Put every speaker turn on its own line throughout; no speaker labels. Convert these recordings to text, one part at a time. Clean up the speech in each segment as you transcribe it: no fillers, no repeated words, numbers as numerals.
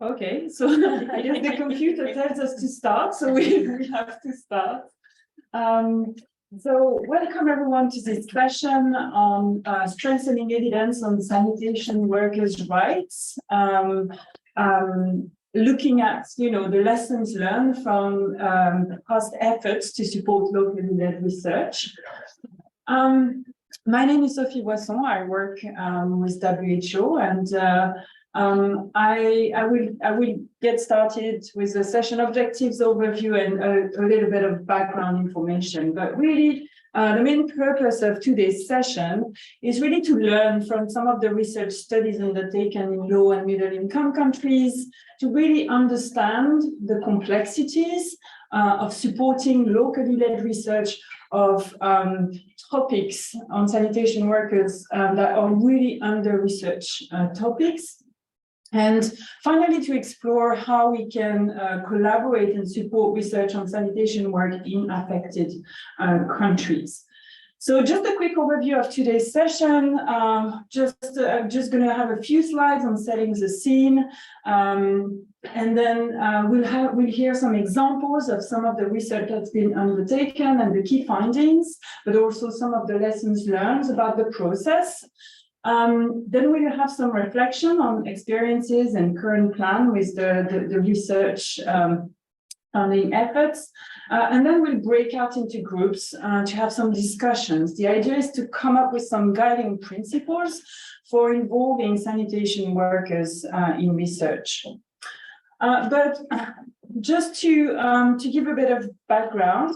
Okay, so I guess the computer tells us to start, so we have to start. So welcome everyone to this session on strengthening evidence on sanitation workers' rights. Looking at, the lessons learned from past efforts to support locally led research. My name is Sophie Boisson. I work with WHO, and I will get started with the session objectives overview and a little bit of background information. But really, the main purpose of today's session is really to learn from some of the research studies undertaken in low and middle income countries to really understand the complexities of supporting locally led research of topics on sanitation workers that are really under-researched topics. And finally, to explore how we can collaborate and support research on sanitation work in affected countries. So just a quick overview of today's session. I'm just going to have a few slides on setting the scene. And then we'll hear some examples of some of the research that's been undertaken and the key findings, but also some of the lessons learned about the process. Then we'll have some reflection on experiences and current plan with the research funding efforts. And then we'll break out into groups to have some discussions. The idea is to come up with some guiding principles for involving sanitation workers in research. But just to give a bit of background,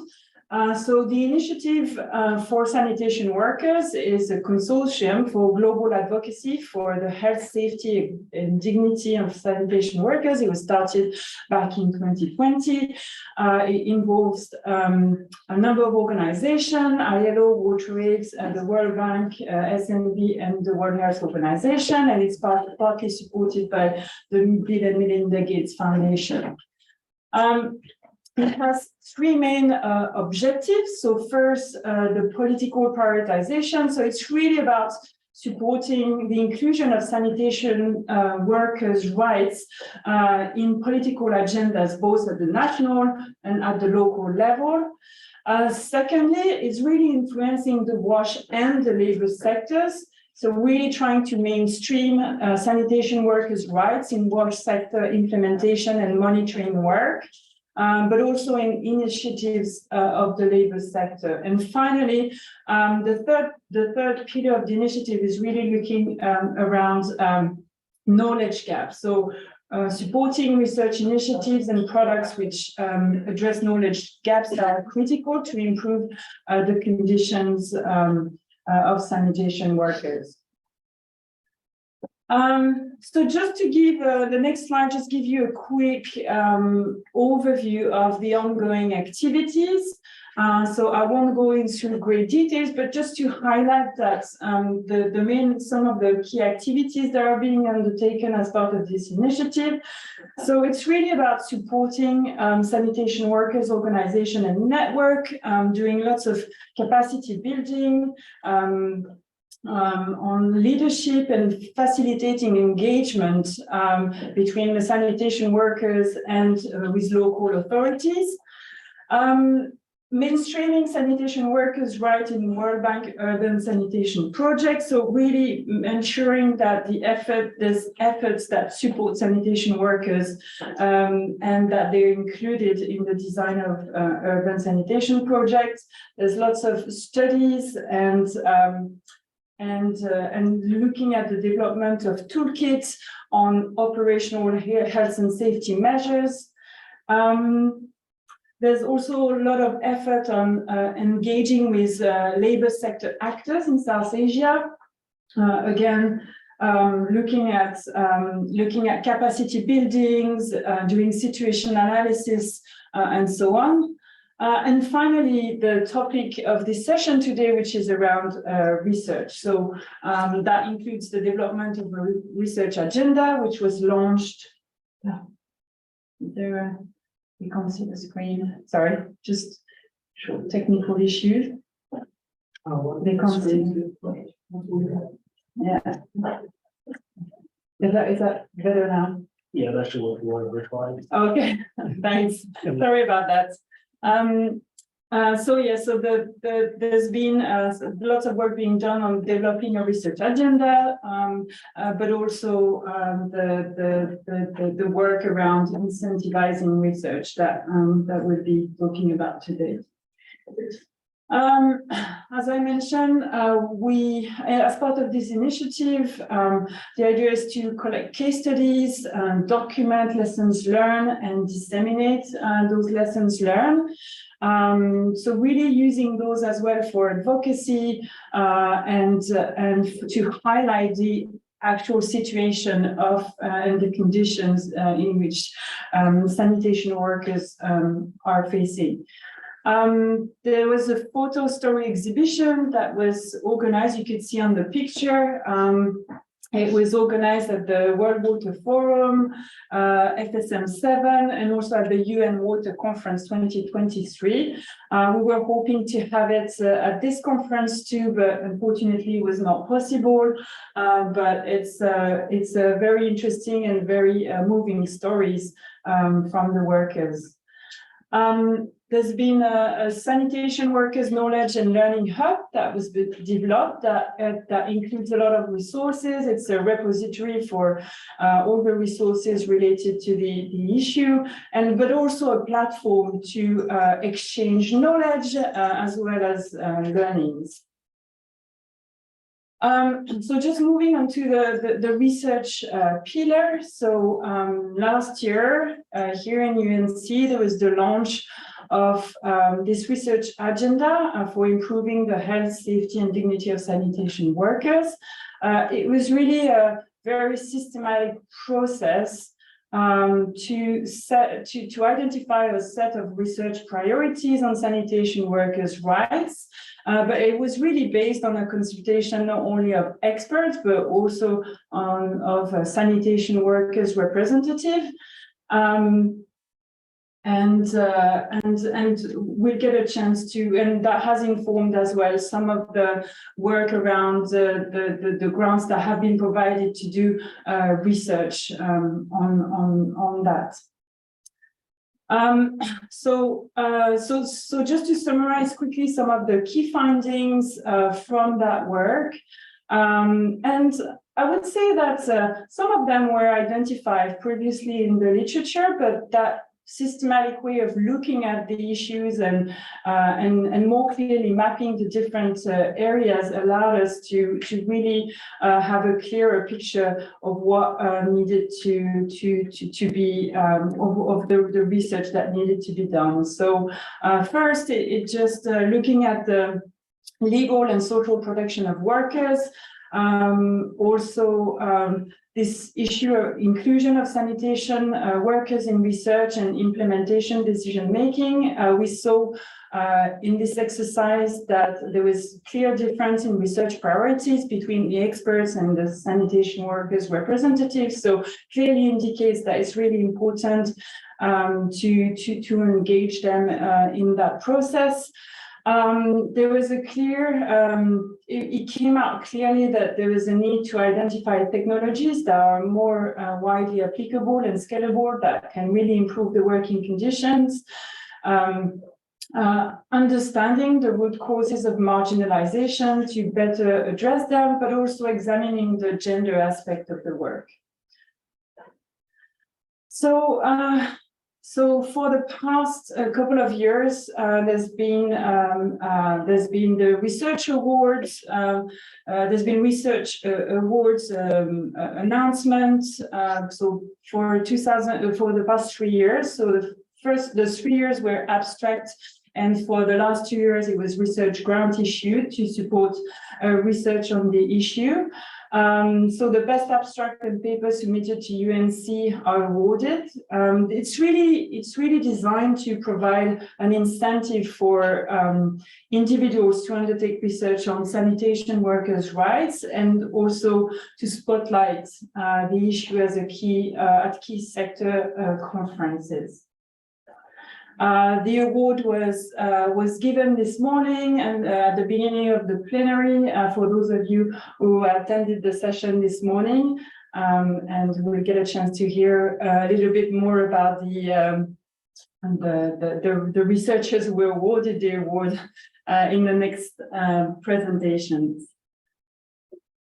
so the initiative for sanitation workers is a consortium for global advocacy for the health, safety, and dignity of sanitation workers. It was started back in 2020. It involves a number of organizations, ILO, WaterAid, the World Bank, SNB, and the World Health Organization, and it's partly supported by the Bill and Melinda Gates Foundation. It has three main objectives. So first, the political prioritization. So it's really about supporting the inclusion of sanitation workers' rights in political agendas, both at the national and at the local level. Secondly, it's really influencing the WASH and the labor sectors. So really trying to mainstream sanitation workers' rights in WASH sector implementation and monitoring work. But also in initiatives of the labor sector. And finally, the third pillar of the initiative is really looking around knowledge gaps. So supporting research initiatives and products which address knowledge gaps that are critical to improve the conditions of sanitation workers. So just to give the next slide, just give you a quick overview of the ongoing activities. So I won't go into great details, but just to highlight that some of the key activities that are being undertaken as part of this initiative. So it's really about supporting sanitation workers, organization and network, doing lots of capacity building, on leadership and facilitating engagement between the sanitation workers and with local authorities. Mainstreaming sanitation workers' rights in World Bank urban sanitation projects. So really ensuring that there's efforts that support sanitation workers and that they're included in the design of urban sanitation projects. There's lots of studies and looking at the development of toolkits on operational health and safety measures. There's also a lot of effort on engaging with labor sector actors in South Asia. Again, looking at capacity buildings, doing situation analysis, and so on. And finally, the topic of this session today, which is around research. So that includes the development of a research agenda, which was launched. There, you can't see the screen. Sorry, just short technical issues. They can't see. Yeah. Is that better now?
Yeah, that's what we want to refine.
Okay, thanks. Sorry about that. There's been lots of work being done on developing a research agenda, but also the work around incentivizing research that we'll be talking about today. As I mentioned, as part of this initiative, the idea is to collect case studies, document lessons learned, and disseminate those lessons learned. So really using those as well for advocacy and to highlight the actual situation of and the conditions in which sanitation workers are facing. There was a photo story exhibition that was organized, you could see on the picture. It was organized at the World Water Forum, FSM7, and also at the UN Water Conference 2023. We were hoping to have it at this conference too, but unfortunately it was not possible. But it's very interesting and very moving stories from the workers. There's been a sanitation workers knowledge and learning hub that was developed that includes a lot of resources. It's a repository for all the resources related to the issue, but also a platform to exchange knowledge as well as learnings. So just moving on to the research pillar. So last year here in UNC, there was the launch of this research agenda for improving the health, safety, and dignity of sanitation workers. It was really a very systematic process to identify a set of research priorities on sanitation workers' rights. But it was really based on a consultation not only of experts, but also of sanitation workers' representative. And we'll get a chance to, and that has informed as well some of the work around the grants that have been provided to do research on that. So just to summarize quickly some of the key findings from that work, and I would say that some of them were identified previously in the literature, but that systematic way of looking at the issues and more clearly mapping the different areas allowed us to really have a clearer picture of what needed to be of the research that needed to be done. So first, it just looking at the legal and social protection of workers. This issue of inclusion of sanitation workers in research and implementation decision-making. We saw in this exercise that there was clear difference in research priorities between the experts and the sanitation workers representatives. So clearly indicates that it's really important to engage them in that process. There was a clear, it came out clearly that there is a need to identify technologies that are more widely applicable and scalable that can really improve the working conditions. Understanding the root causes of marginalization to better address them, but also examining the gender aspect of the work. So for the past couple of years, there's been the research awards. There's been research awards announcements. So for the past 3 years. So the 3 years were abstract, and for the last 2 years, it was research grant issued to support research on the issue. So the best abstract and paper submitted to UNC are awarded. It's really designed to provide an incentive for individuals to undertake research on sanitation workers' rights, and also to spotlight the issue as a key at key sector conferences. The award was given this morning and at the beginning of the plenary for those of you who attended the session this morning. and we'll get a chance to hear a little bit more about the researchers who were awarded the award in the next presentations.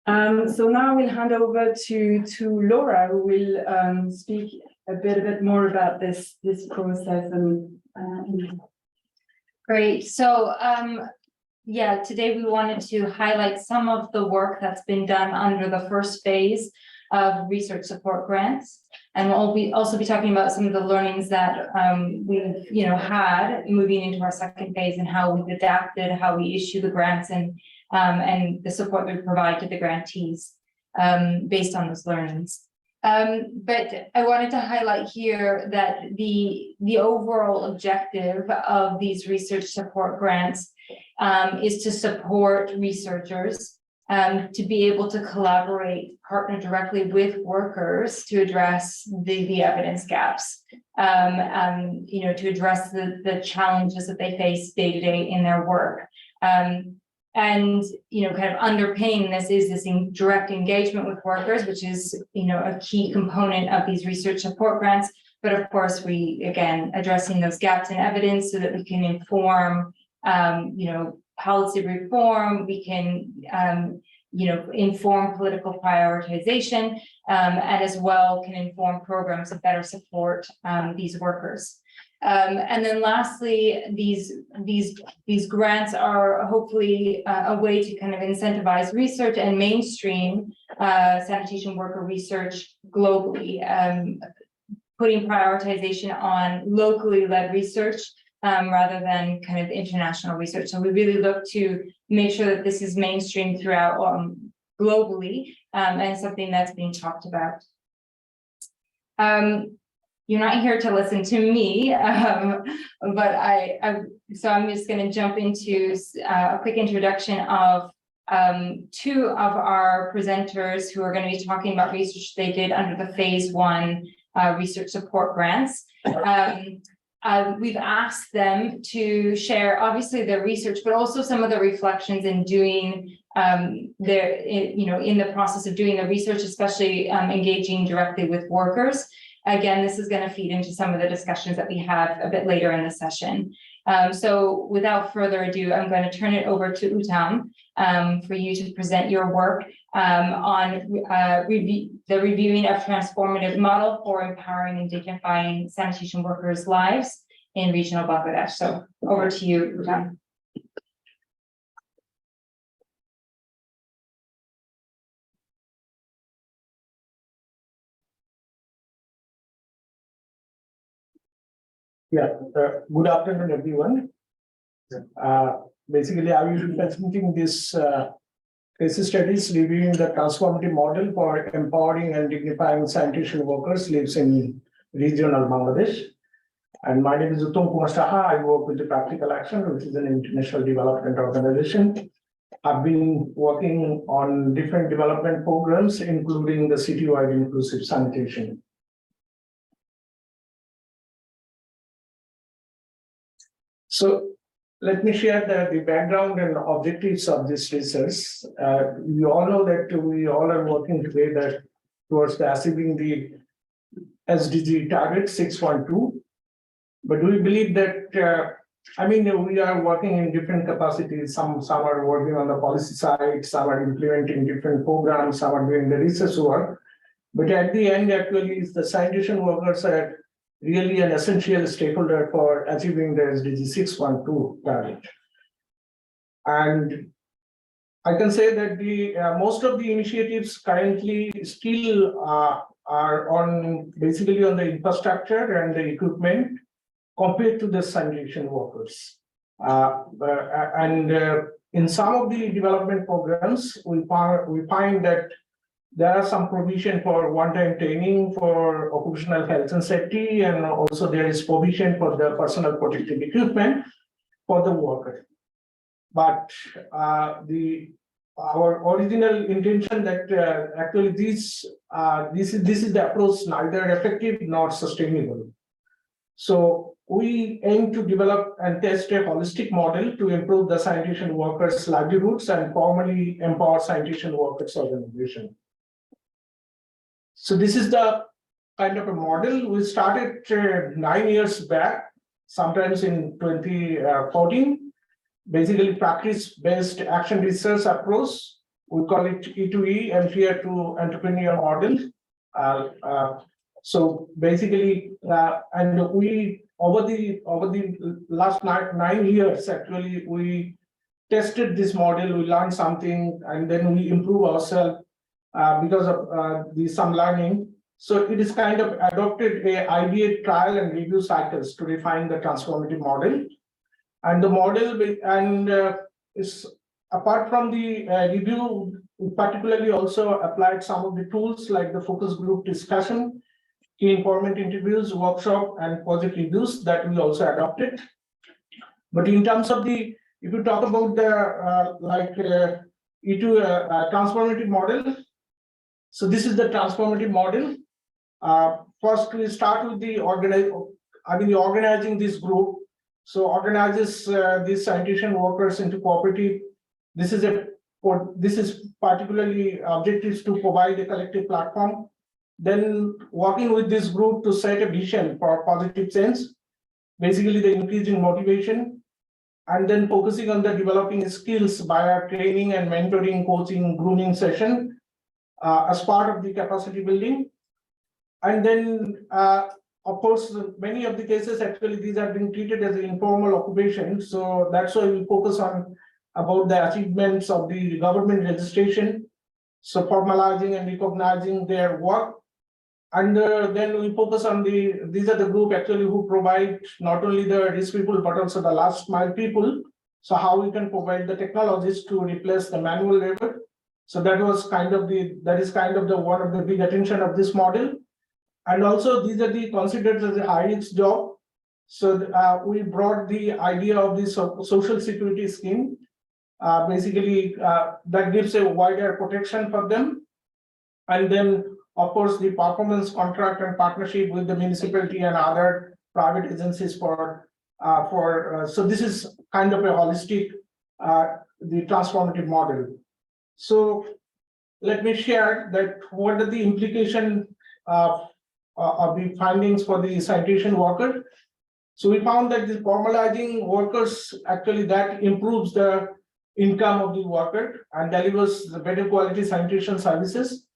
So now we'll hand over to Laura, who will speak a bit more about this process and.
Great. So yeah, today we wanted to highlight some of the work that's been done under the first phase of research support grants, and we'll also be talking about some of the learnings that we've had moving into our second phase, and how we've adapted how we issue the grants and the support we provide to the grantees based on those learnings. But I wanted to highlight here that the overall objective of these research support grants is to support researchers to be able to collaborate, partner directly with workers to address the evidence gaps, to address the challenges that they face day to day in their work. And kind of underpinning this is this direct engagement with workers, which is a key component of these research support grants. But of course, we again addressing those gaps in evidence so that we can inform policy reform. We can inform political prioritization, and as well can inform programs that better support these workers. And then lastly, these grants are hopefully a way to kind of incentivize research and mainstream sanitation worker research globally, putting prioritization on locally led research rather than kind of international research. So we really look to make sure that this is mainstream throughout globally, and something that's being talked about. You're not here to listen to me, but so I'm just going to jump into a quick introduction of two of our presenters who are going to be talking about research they did under the phase 1 research support grants. We've asked them to share obviously their research, but also some of the reflections in doing in the process of doing the research, especially engaging directly with workers. Again, this is going to feed into some of the discussions that we have a bit later in the session. So without further ado, I'm going to turn it over to Uttam for you to present your work on the reviewing of transformative model for empowering and dignifying sanitation workers' lives in regional Bangladesh. So over to you, Uttam.
Yeah, good afternoon, everyone. Basically, I will be presenting this case studies reviewing the transformative model for empowering and dignifying sanitation workers lives in regional Bangladesh. And my name is Uttam Kumar Saha. I work with the Practical Action, which is an international development organization. I've been working on different development programs, including the citywide inclusive sanitation. So let me share the background and objectives of this research. You all know that we all are working together towards achieving the SDG target 6.2. But we believe that, we are working in different capacities. Some are working on the policy side, some are implementing different programs, some are doing the research work. But at the end, actually, the sanitation workers are really an essential stakeholder for achieving the SDG 6.2 target. And I can say that most of the initiatives currently still are basically on the infrastructure and the equipment compared to the sanitation workers. In some of the development programs, we find that there are some provision for one-time training for occupational health and safety, and also there is provision for the personal protective equipment for the worker. But our original intention that actually this is the approach neither effective nor sustainable. So we aim to develop and test a holistic model to improve the sanitation workers' livelihoods and formally empower sanitation workers' organization. So this is the kind of a model we started 9 years back, sometimes in 2014. Basically, practice-based action research approach. We call it E2E, entry to entrepreneur model. So basically, and we over the last 9 years, actually, we tested this model, we learned something, and then we improve ourselves because of some learning. So it is kind of adopted a ideate, trial, and review cycles to refine the transformative model. And the model is apart from the review, we particularly also applied some of the tools like the focus group discussion, key informant interviews, workshop, and project reviews that we also adopted. But in terms of if you talk about the E2 transformative model, so this is the transformative model. First, we start with the organizing this group. So organizes these sanitation workers into cooperative. This is particularly objectives to provide a collective platform. Then working with this group to set a vision for positive change, basically the increase in motivation, and then focusing on the developing skills via training and mentoring, coaching, grooming session as part of the capacity building. And then of course, many of the cases, actually, these are being treated as an informal occupation. So that's why we focus on about the achievements of the government registration. So formalizing and recognizing their work. And then we focus on these are the group actually who provide not only the rich people, but also the last mile people. So how we can provide the technologies to replace the manual labor. So that is kind of the one of the big attention of this model. And also these are considered as a high-risk job. So we brought the idea of this social security scheme, basically that gives a wider protection for them. And then, of course, the performance contract and partnership with the municipality and other private agencies so this is kind of a holistic, the transformative model. So let me share that what are the implications of the findings for the sanitation worker. So we found that the formalizing workers, actually that improves the income of the worker and delivers the better quality sanitation services,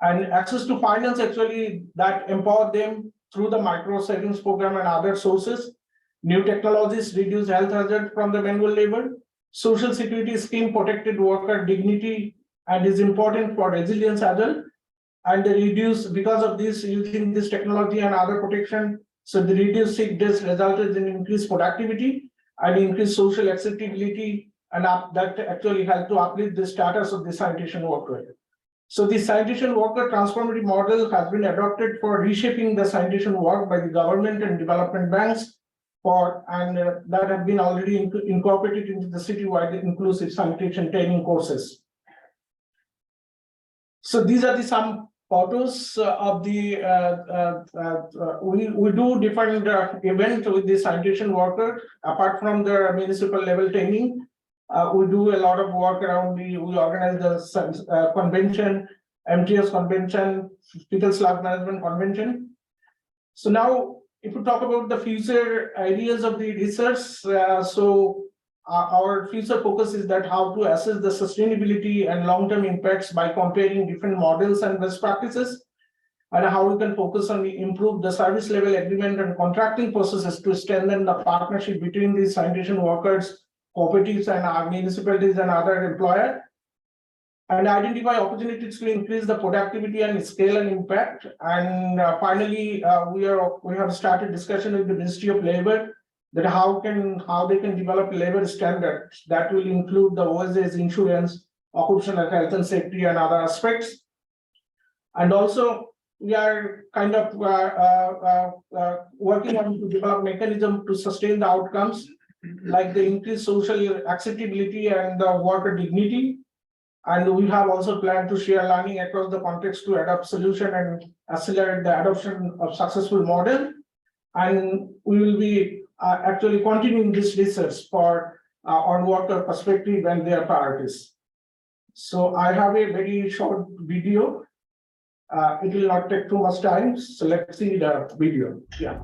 and access to finance, actually that empower them through the micro savings program and other sources. New technologies reduce health hazard from the manual labor. Social security scheme protected worker dignity and is important for resilience as well. And they reduce, because of this, using this technology and other protection, so the reduced sick days resulted in increased productivity and increased social acceptability, and that actually helped to uplift the status of the sanitation worker. So the sanitation worker transformative model has been adopted for reshaping the sanitation work by the government and development banks that have been already incorporated into the citywide inclusive sanitation training courses. So these are some photos of the we do different event with the sanitation worker. Apart from the municipal level training, we do a lot of work around we organize the convention, MTS convention, fecal sludge management convention. So now, if we talk about the future areas of the research, our future focus is that how to assess the sustainability and long-term impacts by comparing different models and best practices, and how we can focus on improve the service level agreement and contracting processes to strengthen the partnership between the sanitation workers, cooperatives, and our municipalities and other employers, and identify opportunities to increase the productivity and scale and impact. And finally, we have started discussion with the Ministry of Labor that how they can develop labor standards that will include the OSA's insurance, occupational health and safety, and other aspects. And also, we are kind of working on to develop mechanism to sustain the outcomes, like the increased social acceptability and the worker dignity. And we have also planned to share learning across the context to adopt solution and accelerate the adoption of successful model. And we will be actually continuing this research for on worker perspective and their priorities. So I have a very short video It will not take too much time, so let's see the video. Yeah.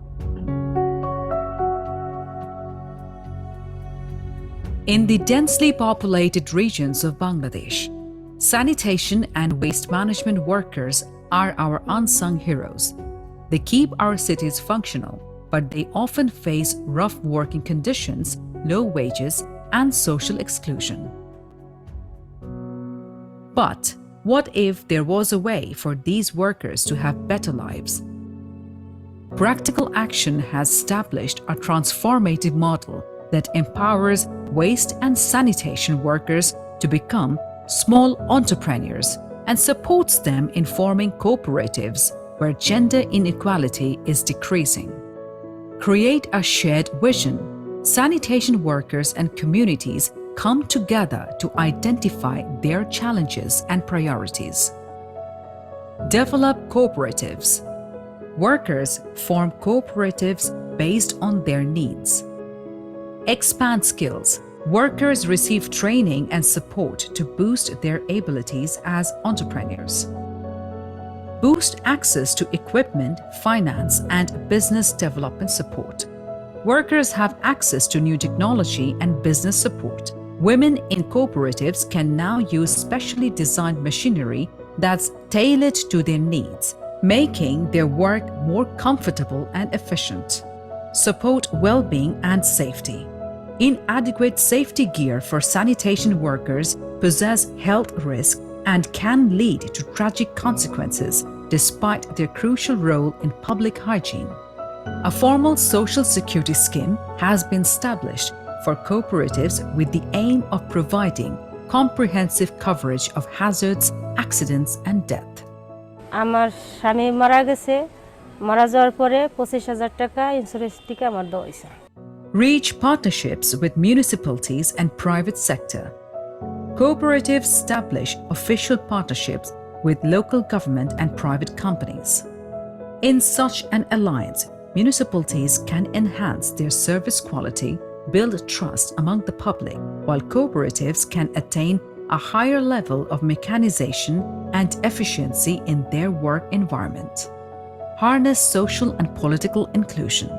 In the densely populated regions of Bangladesh, sanitation and waste management workers are our unsung heroes. They keep our cities functional, but they often face rough working conditions, low wages, and social exclusion. But what if there was a way for these workers to have better lives? Practical Action has established a transformative model that empowers waste and sanitation workers to become small entrepreneurs and supports them in forming cooperatives where gender inequality is decreasing. Create a shared vision. Sanitation workers and communities come together to identify their challenges and priorities. Develop cooperatives. Workers form cooperatives based on their needs. Expand skills. Workers receive training and support to boost their abilities as entrepreneurs. Boost access to equipment, finance, and business development support. Workers have access to new technology and business support. Women in cooperatives can now use specially designed machinery that's tailored to their needs, making their work more comfortable and efficient. Support well-being and safety. Inadequate safety gear for sanitation workers poses health risk and can lead to tragic consequences despite their crucial role in public hygiene. A formal social security scheme has been established for cooperatives with the aim of providing comprehensive coverage of hazards, accidents, and death.
আমার স্বামী মারা গেছে মারা যাওয়ার পরে 25,000 টাকা insurance টিকা আমার দেওয়া হয়েছে
Reach partnerships with municipalities and private sector. Cooperatives establish official partnerships with local government and private companies. In such an alliance, municipalities can enhance their service quality, build trust among the public, while cooperatives can attain a higher level of mechanization and efficiency in their work environment. Harness social and political inclusion.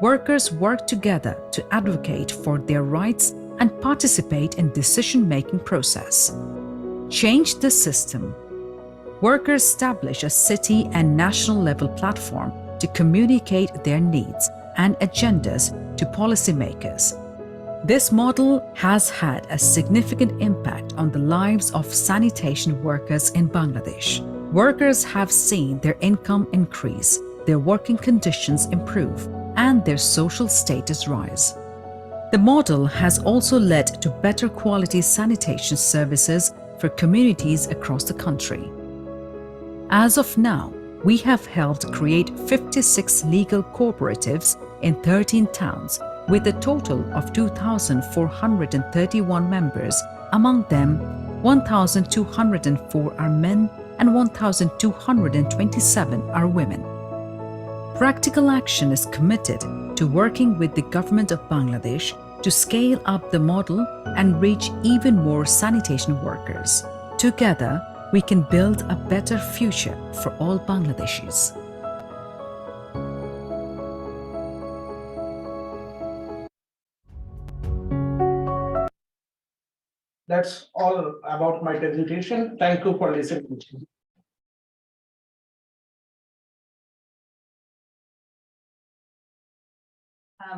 Workers work together to advocate for their rights and participate in decision-making process. Change the system. Workers establish a city and national level platform to communicate their needs and agendas to policymakers. This model has had a significant impact on the lives of sanitation workers in Bangladesh. Workers have seen their income increase, their working conditions improve, and their social status rise. The model has also led to better quality sanitation services for communities across the country. As of now, we have helped create 56 legal cooperatives in 13 towns with a total of 2,431 members. Among them, 1,204 are men and 1,227 are women. Practical Action is committed to working with the government of Bangladesh to scale up the model and reach even more sanitation workers. Together, we can build a better future for all Bangladeshis.
That's all about my presentation. Thank you for listening.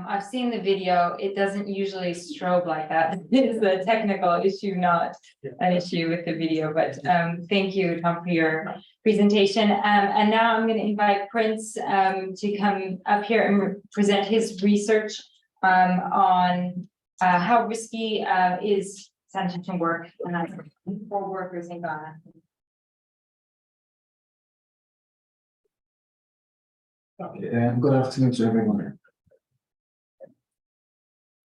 I've seen the video. It doesn't usually strobe like that. It's a technical issue, not an issue with the video, but thank you, Tom, for your presentation. And now I'm going to invite Prince to come up here and present his research on how risky is sanitation work for workers in Ghana.
Okay, good afternoon to everyone.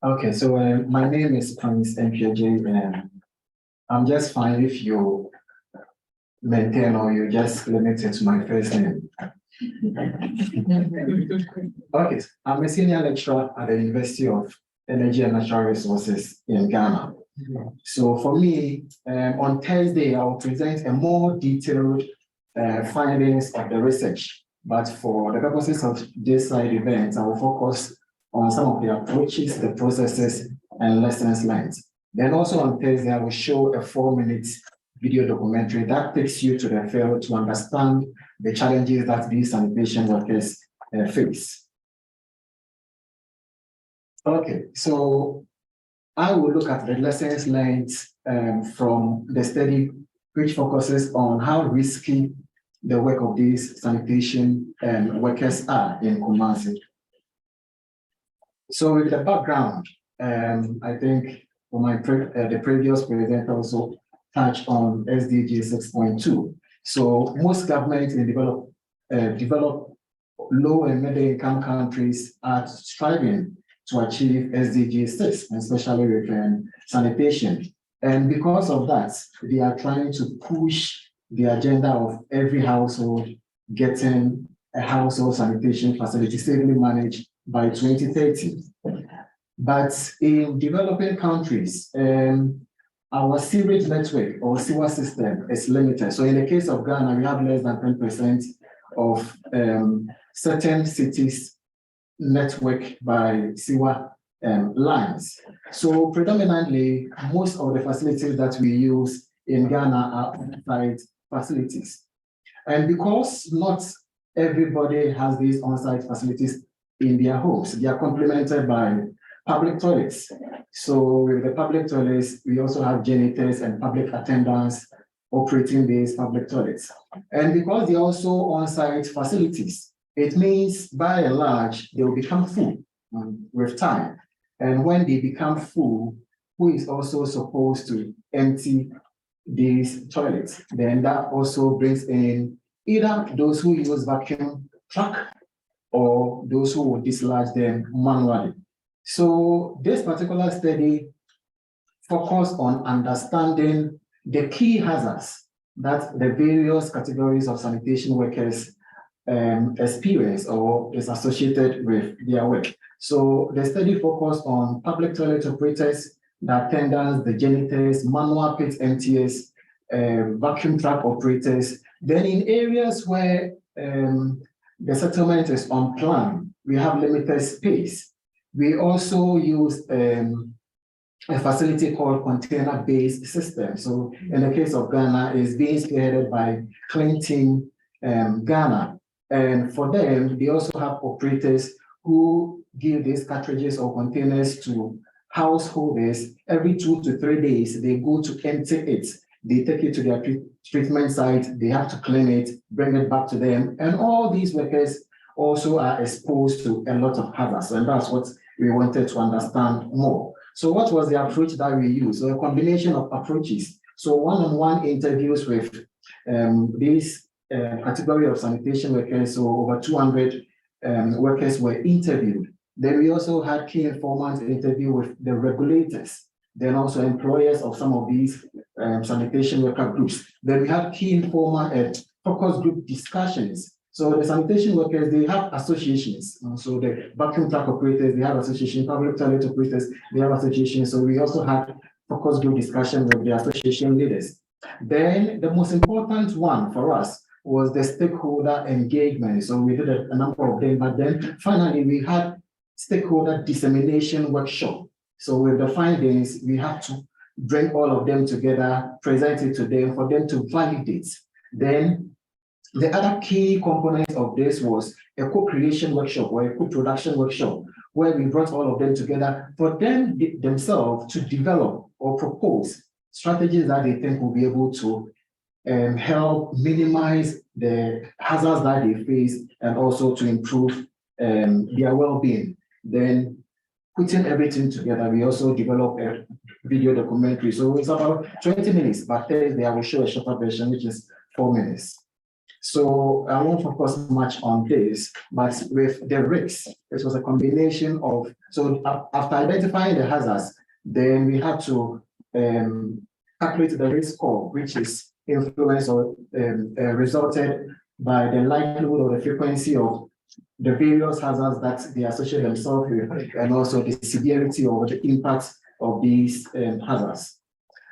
Okay, so my name is Prince MPJ, and I'm just fine if you maintain or you just limit it to my first name. Okay, I'm a senior lecturer at the University of Energy and Natural Resources in Ghana. So for me, on Thursday, I will present a more detailed findings of the research. But for the purposes of this side event, I will focus on some of the approaches, the processes, and lessons learned. Then also on Thursday, I will show a 4-minute video documentary that takes you to the field to understand the challenges that these sanitation workers face. Okay, so I will look at the lessons learned from the study, which focuses on how risky the work of these sanitation workers are in Kumasi. So with the background, I think for the previous presenter also touched on SDG 6.2. So most governments in developed low and middle income countries are striving to achieve SDG 6, especially with sanitation. And because of that, they are trying to push the agenda of every household getting a household sanitation facility safely managed by 2030. But in developing countries, our sewage network or sewer system is limited. So in the case of Ghana, we have less than 10% of certain cities network by sewer lines. So predominantly, most of the facilities that we use in Ghana are on-site facilities. And because not everybody has these on-site facilities in their homes, they are complemented by public toilets. So with the public toilets, we also have janitors and public attendants operating these public toilets. And because they're also on-site facilities, it means by and large, they will become full with time. And when they become full, who is also supposed to empty these toilets? Then that also brings in either those who use vacuum truck or those who will dislodge them manually. So this particular study focused on understanding the key hazards that the various categories of sanitation workers experience or is associated with their work. So the study focused on public toilet operators, the attendants, the janitors, manual pit emptiers, vacuum truck operators. Then in areas where the settlement is unplanned, we have limited space. We also use a facility called container-based system. So in the case of Ghana, it's being spearheaded by Clean Team Ghana. And for them, they also have operators who give these cartridges or containers to householders. Every 2 to 3 days, they go to empty it. They take it to their treatment site. They have to clean it, bring it back to them. And all these workers also are exposed to a lot of hazards. And that's what we wanted to understand more. So what was the approach that we used? So a combination of approaches. So one-on-one interviews with these category of sanitation workers, so over 200 workers were interviewed. Then we also had key informants interview with the regulators, then also employers of some of these sanitation worker groups. Then we had key informant focus group discussions. So the sanitation workers, they have associations. So the vacuum truck operators, they have association, public toilet operators, they have associations. So we also had focus group discussions with the association leaders. Then the most important one for us was the stakeholder engagement. So we did a number of them, but then finally we had stakeholder dissemination workshop. So with the findings, we have to bring all of them together, present it to them for them to validate. Then the other key component of this was a co-creation workshop or a co-production workshop, where we brought all of them together for them themselves to develop or propose strategies that they think will be able to help minimize the hazards that they face and also to improve their well-being. Then putting everything together, we also developed a video documentary. So it's about 20 minutes, but Thursday I will show a shorter version, which is 4 minutes. So I won't focus much on this, but with the risks, it was a combination of, so after identifying the hazards, then we had to calculate the risk score, which is influenced or resulted by the likelihood or the frequency of the various hazards that they associate themselves with, and also the severity or the impact of these hazards.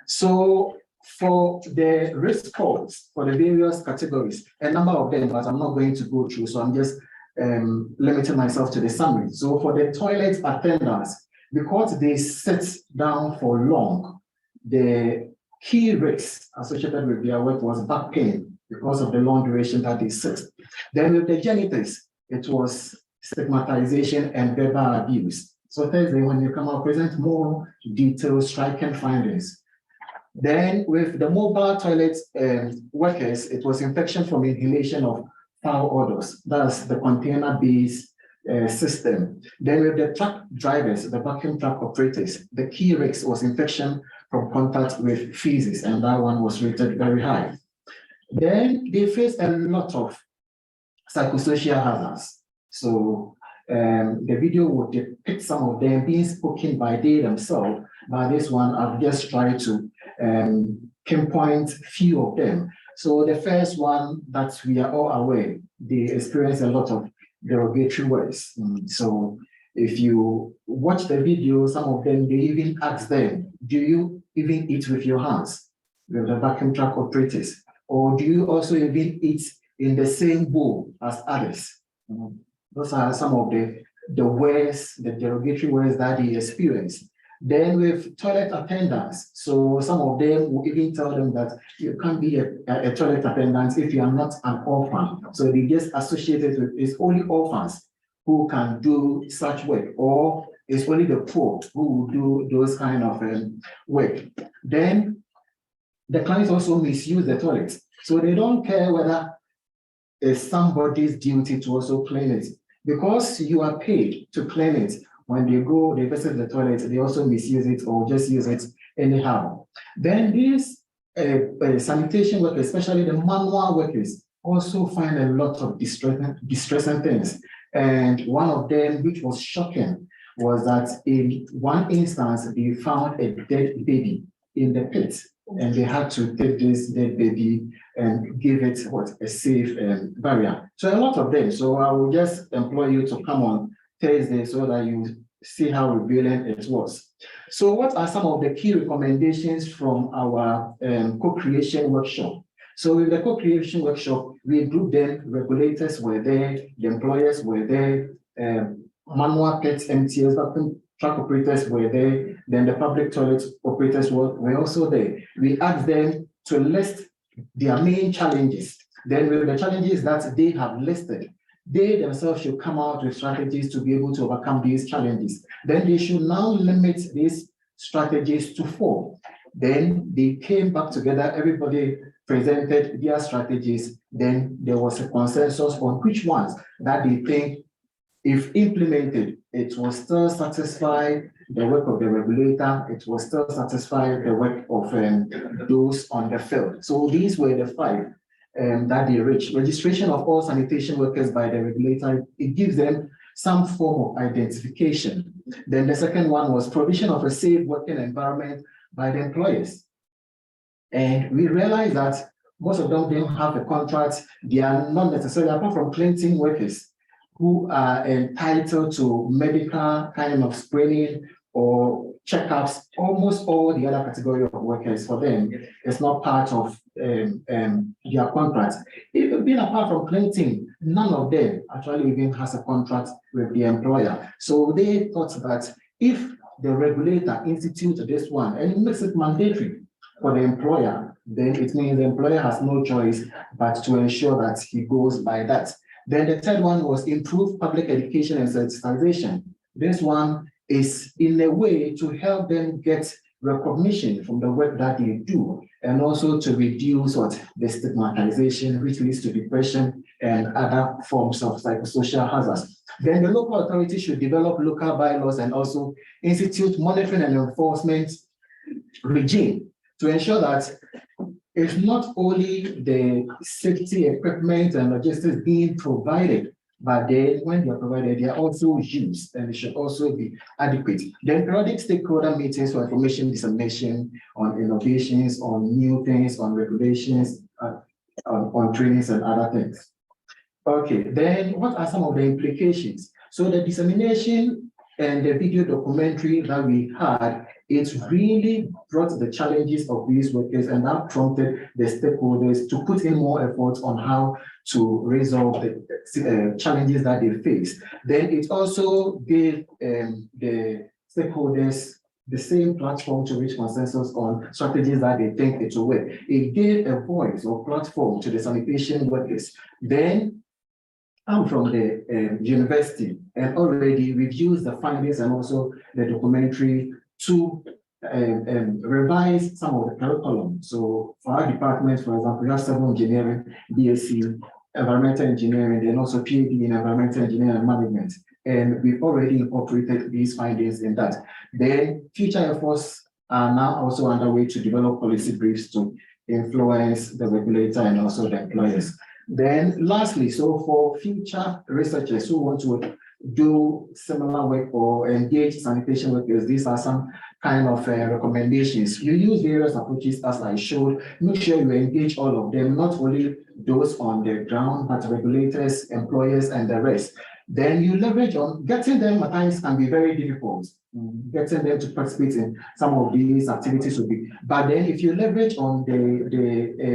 So for the risk scores for the various categories, a number of them, but I'm not going to go through, so I'm just limiting myself to the summary. So for the toilet attendants, because they sit down for long, the key risks associated with their work was back pain because of the long duration that they sit. Then with the janitors, it was stigmatization and verbal abuse. So Thursday, when you come out, present more detailed striking findings. Then with the mobile toilet workers, it was infection from inhalation of foul odors. That's the container-based system. Then with the truck drivers, the vacuum truck operators, the key risk was infection from contact with feces, and that one was rated very high. Then they faced a lot of psychosocial hazards. So the video would depict some of them being spoken by they themselves. But this one, I've just tried to pinpoint few of them. So the first one that we are all aware, they experience a lot of derogatory words. So if you watch the video, some of them, they even ask them, do you even eat with your hands, with the vacuum truck operators? Or do you also even eat in the same bowl as others? Those are some of the words, the derogatory words that they experience. Then with toilet attendants, so some of them will even tell them that you can't be a toilet attendant if you are not an orphan. So they just associate it with it's only orphans who can do such work, or it's only the poor who will do those kind of work. Then the clients also misuse the toilets. So they don't care whether it's somebody's duty to also clean it. Because you are paid to clean it, when they go, they visit the toilet, they also misuse it or just use it anyhow. Then these sanitation workers, especially the manual workers, also find a lot of distressing things. And one of them, which was shocking, was that in one instance, they found a dead baby in the pit, and they had to take this dead baby and give it a safe barrier. So a lot of them. So I will just employ you to come on Thursday so that you see how revealing it was. So what are some of the key recommendations from our co-creation workshop? So with the co-creation workshop, we grouped them, regulators were there, the employers were there, manual pets, MTS, truck operators were there, then the public toilet operators were also there. We asked them to list their main challenges. Then with the challenges that they have listed, they themselves should come out with strategies to be able to overcome these challenges. Then they should now limit these strategies to 4. Then they came back together, everybody presented their strategies. Then there was a consensus on which ones that they think, if implemented, it will still satisfy the work of the regulator, it will still satisfy the work of those on the field. So these were the 5 that they reached. Registration of all sanitation workers by the regulator, it gives them some form of identification. Then the second one was provision of a safe working environment by the employers. And we realized that most of them didn't have a contract. They are not necessarily, apart from cleansing workers, who are entitled to medical kind of screening or checkups. Almost all the other category of workers, for them, it's not part of their contract. Even apart from cleansing, none of them actually even has a contract with the employer. So they thought that if the regulator institutes this one and makes it mandatory for the employer, then it means the employer has no choice but to ensure that he goes by that. Then the third one was improve public education and sensitization. This one is in a way to help them get recognition from the work that they do, and also to reduce the stigmatization, which leads to depression and other forms of psychosocial hazards. Then the local authority should develop local bylaws and also institute monitoring and enforcement regime to ensure that it's not only the safety equipment and logistics being provided, but then when they are provided, they are also used, and it should also be adequate. Then periodic stakeholder meetings for information dissemination on innovations, on new things, on regulations, on trainings and other things. Okay, then what are some of the implications? So the dissemination and the video documentary that we had it really brought the challenges of these workers and that prompted the stakeholders to put in more effort on how to resolve the challenges that they face. Then it also gave the stakeholders the same platform to reach consensus on strategies that they think it will work. It gave a voice or platform to the sanitation workers. Then I'm from the university and already reviewed the findings and also the documentary to revise some of the curriculum. So for our department, for example, we have civil engineering, BSc, environmental engineering, and also PhD in environmental engineering and management. And we've already incorporated these findings in that. Then future efforts are now also underway to develop policy briefs to influence the regulator and also the employers. Then lastly, so for future researchers who want to do similar work or engage sanitation workers, these are some kind of recommendations. You use various approaches as I showed. Make sure you engage all of them, not only those on the ground, but regulators, employers, and the rest. Then you leverage on getting them at times can be very difficult. Getting them to participate in some of these activities will be, but then if you leverage on the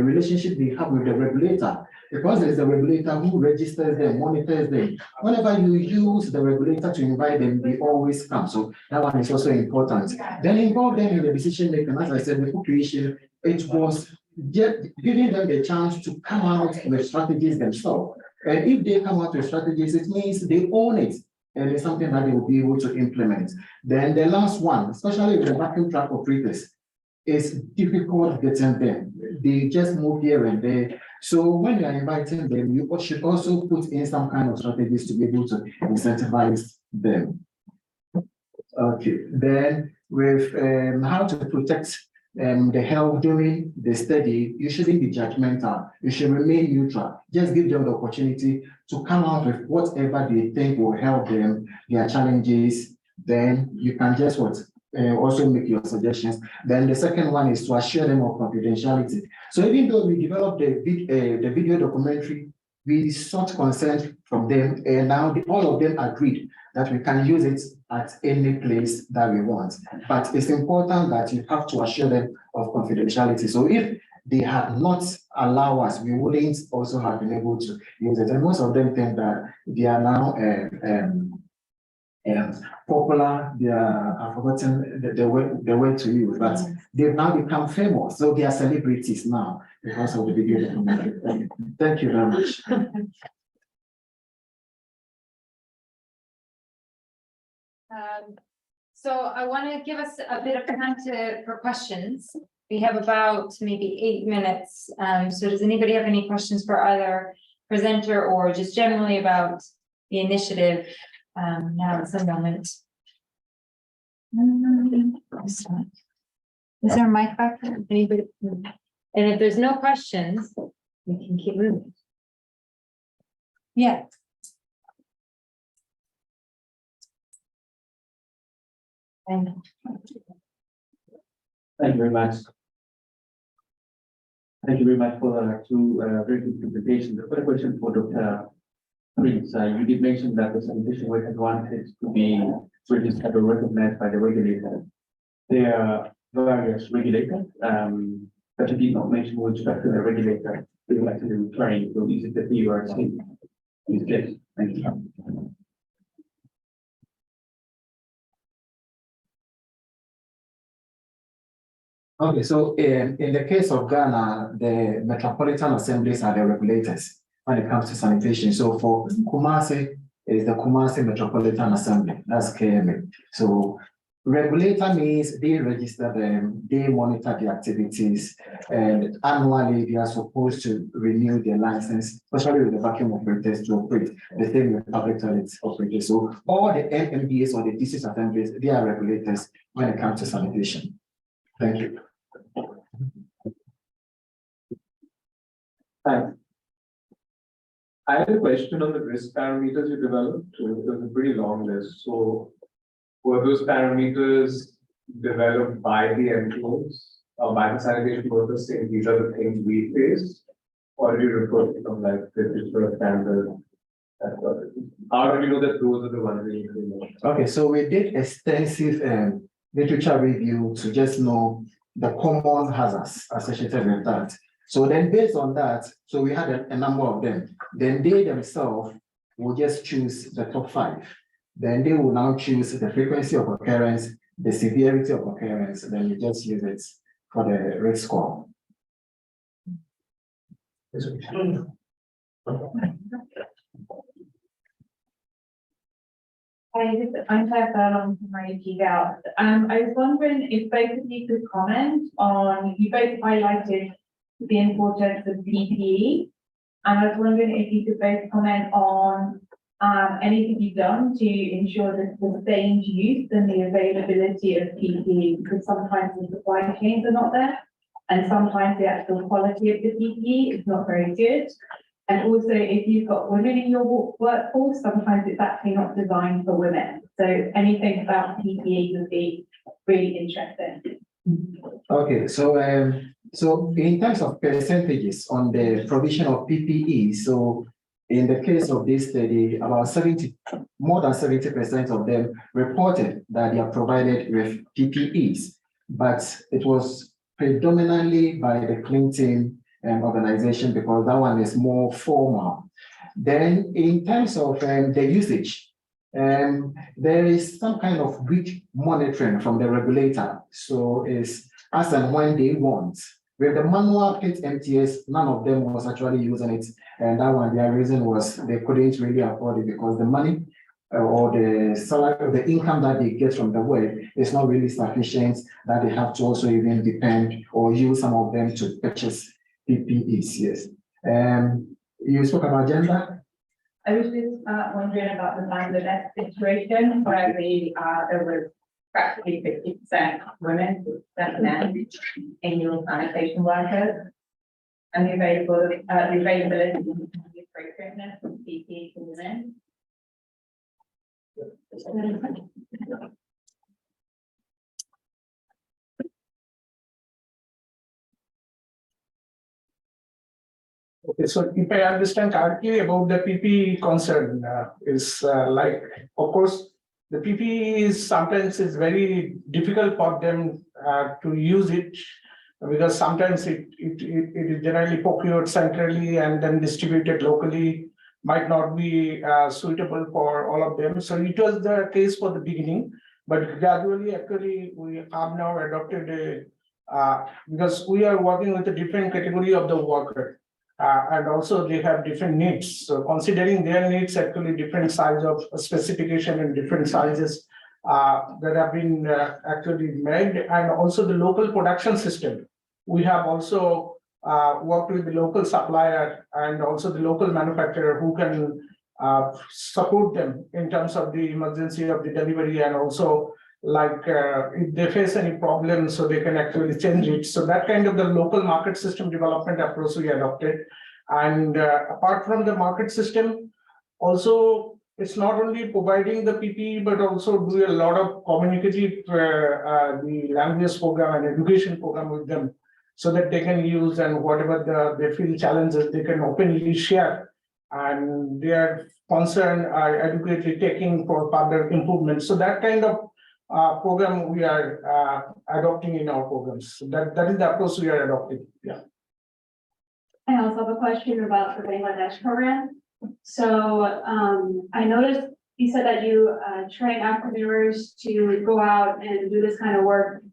relationship they have with the regulator, because there's a regulator who registers them, monitors them. Whenever you use the regulator to invite them, they always come. So that one is also important. Then involve them in the decision making. As I said, the co-creation, it was giving them the chance to come out with strategies themselves. And if they come out with strategies, it means they own it. And it's something that they will be able to implement. Then the last one, especially with the vacuum truck operators, is difficult getting them. They just move here and there. So when you are inviting them, you should also put in some kind of strategies to be able to incentivize them. Okay, then with how to protect the health during the study, you shouldn't be judgmental. You should remain neutral. Just give them the opportunity to come out with whatever they think will help them, their challenges. Then you can just also make your suggestions. Then the second one is to assure them of confidentiality. So even though we developed the video documentary, we sought consent from them, and now all of them agreed that we can use it at any place that we want. But it's important that you have to assure them of confidentiality. So if they had not allowed us, we wouldn't also have been able to use it. And most of them think that they are now popular, they are, I've forgotten the word to use, but they've now become famous. So they are celebrities now because of the video documentary. Thank you very much.
So I want to give us a bit of time for questions. We have about maybe 8 minutes. So does anybody have any questions for either presenter or just generally about the initiative? Now it's a moment. Is there a mic back there? Anybody? And if there's no questions, we can keep moving. Yeah.
Thank you very much. Thank you very much for the two very good presentations. I've got a question for Dr. Prince. You did mention that the sanitation work advantage to be registered or recognized by the regulator. There are various regulators, but you did not mention which particular regulator you're actually referring to. Is it the PURC? Yes, thank you.
Okay, so in the case of Ghana, the metropolitan assemblies are the regulators when it comes to sanitation. So for Kumasi, is the Kumasi Metropolitan Assembly, that's KMA. So regulator means they register them, they monitor the activities, and annually they are supposed to renew their license, especially with the vacuum operators to operate, the same with public toilet operators. So all the MMDAs or the district assemblies, they are regulators when it comes to sanitation. Thank you.
Hi. I have a question on the risk parameters you developed. It was a pretty long list. So were those parameters developed by the employees or by the sanitation workers saying these are the things we face? Or do you report to them like this is sort of standard? How do you know that those are the ones we need to know?
Okay, so we did extensive literature review to just know the common hazards associated with that. So then based on that, so we had a number of them. Then they themselves will just choose the top 5. Then they will now choose the frequency of occurrence, the severity of occurrence, then you just use it for the risk score.
I'm Claire Furlong from Radio Gal. I was wondering if both of you could comment on, you both highlighted the importance of PPE. And I was wondering if you could both comment on anything you've done to ensure the sustained use and the availability of PPE, because sometimes the supply chains are not there, and sometimes the actual quality of the PPE is not very good. And also, if you've got women in your workforce, sometimes it's actually not designed for women. So anything about PPE would be really interesting.
Okay, so in terms of percentages on the provision of PPE, so in the case of this study, about more than 70% of them reported that they are provided with PPEs, but it was predominantly by the Clinton organization, because that one is more formal. Then in terms of the usage, there is some kind of weak monitoring from the regulator. So it's as and when they want. With the manual kit MTS, none of them was actually using it. And that one, their reason was they couldn't really afford it because the money or the salary or the income that they get from the work is not really sufficient, that they have to also even depend or use some of them to purchase PPEs. Yes. You spoke about gender.
I was just wondering about the Bangladesh situation where there was practically 50% women, 7% men in your sanitation workers, and the availability and the appropriateness of PPE for women.
Okay, so if I understand correctly about the PPE concern, is like, of course, the PPE is sometimes very difficult for them to use it, because sometimes it is generally procured centrally and then distributed locally, might not be suitable for all of them. So it was the case for the beginning, but gradually, actually, we have now adopted because we are working with a different category of the worker. And also they have different needs. So considering their needs, actually different size of specification and different sizes that have been actually made, and also the local production system. We have also worked with the local supplier and also the local manufacturer who can support them in terms of the emergency of the delivery, and also like if they face any problems, so they can actually change it. So that kind of the local market system development approach we adopted. And apart from the market system, also it's not only providing the PPE, but also do a lot of communicative the language program and education program with them, so that they can use, and whatever they feel challenges, they can openly share, and their concern are adequately taking for further improvement. So that kind of program we are adopting in our programs. So that is the approach we are adopting. Yeah.
I also have a question about the Bangladesh program. So I noticed you said that you train entrepreneurs to go out and do this kind of work.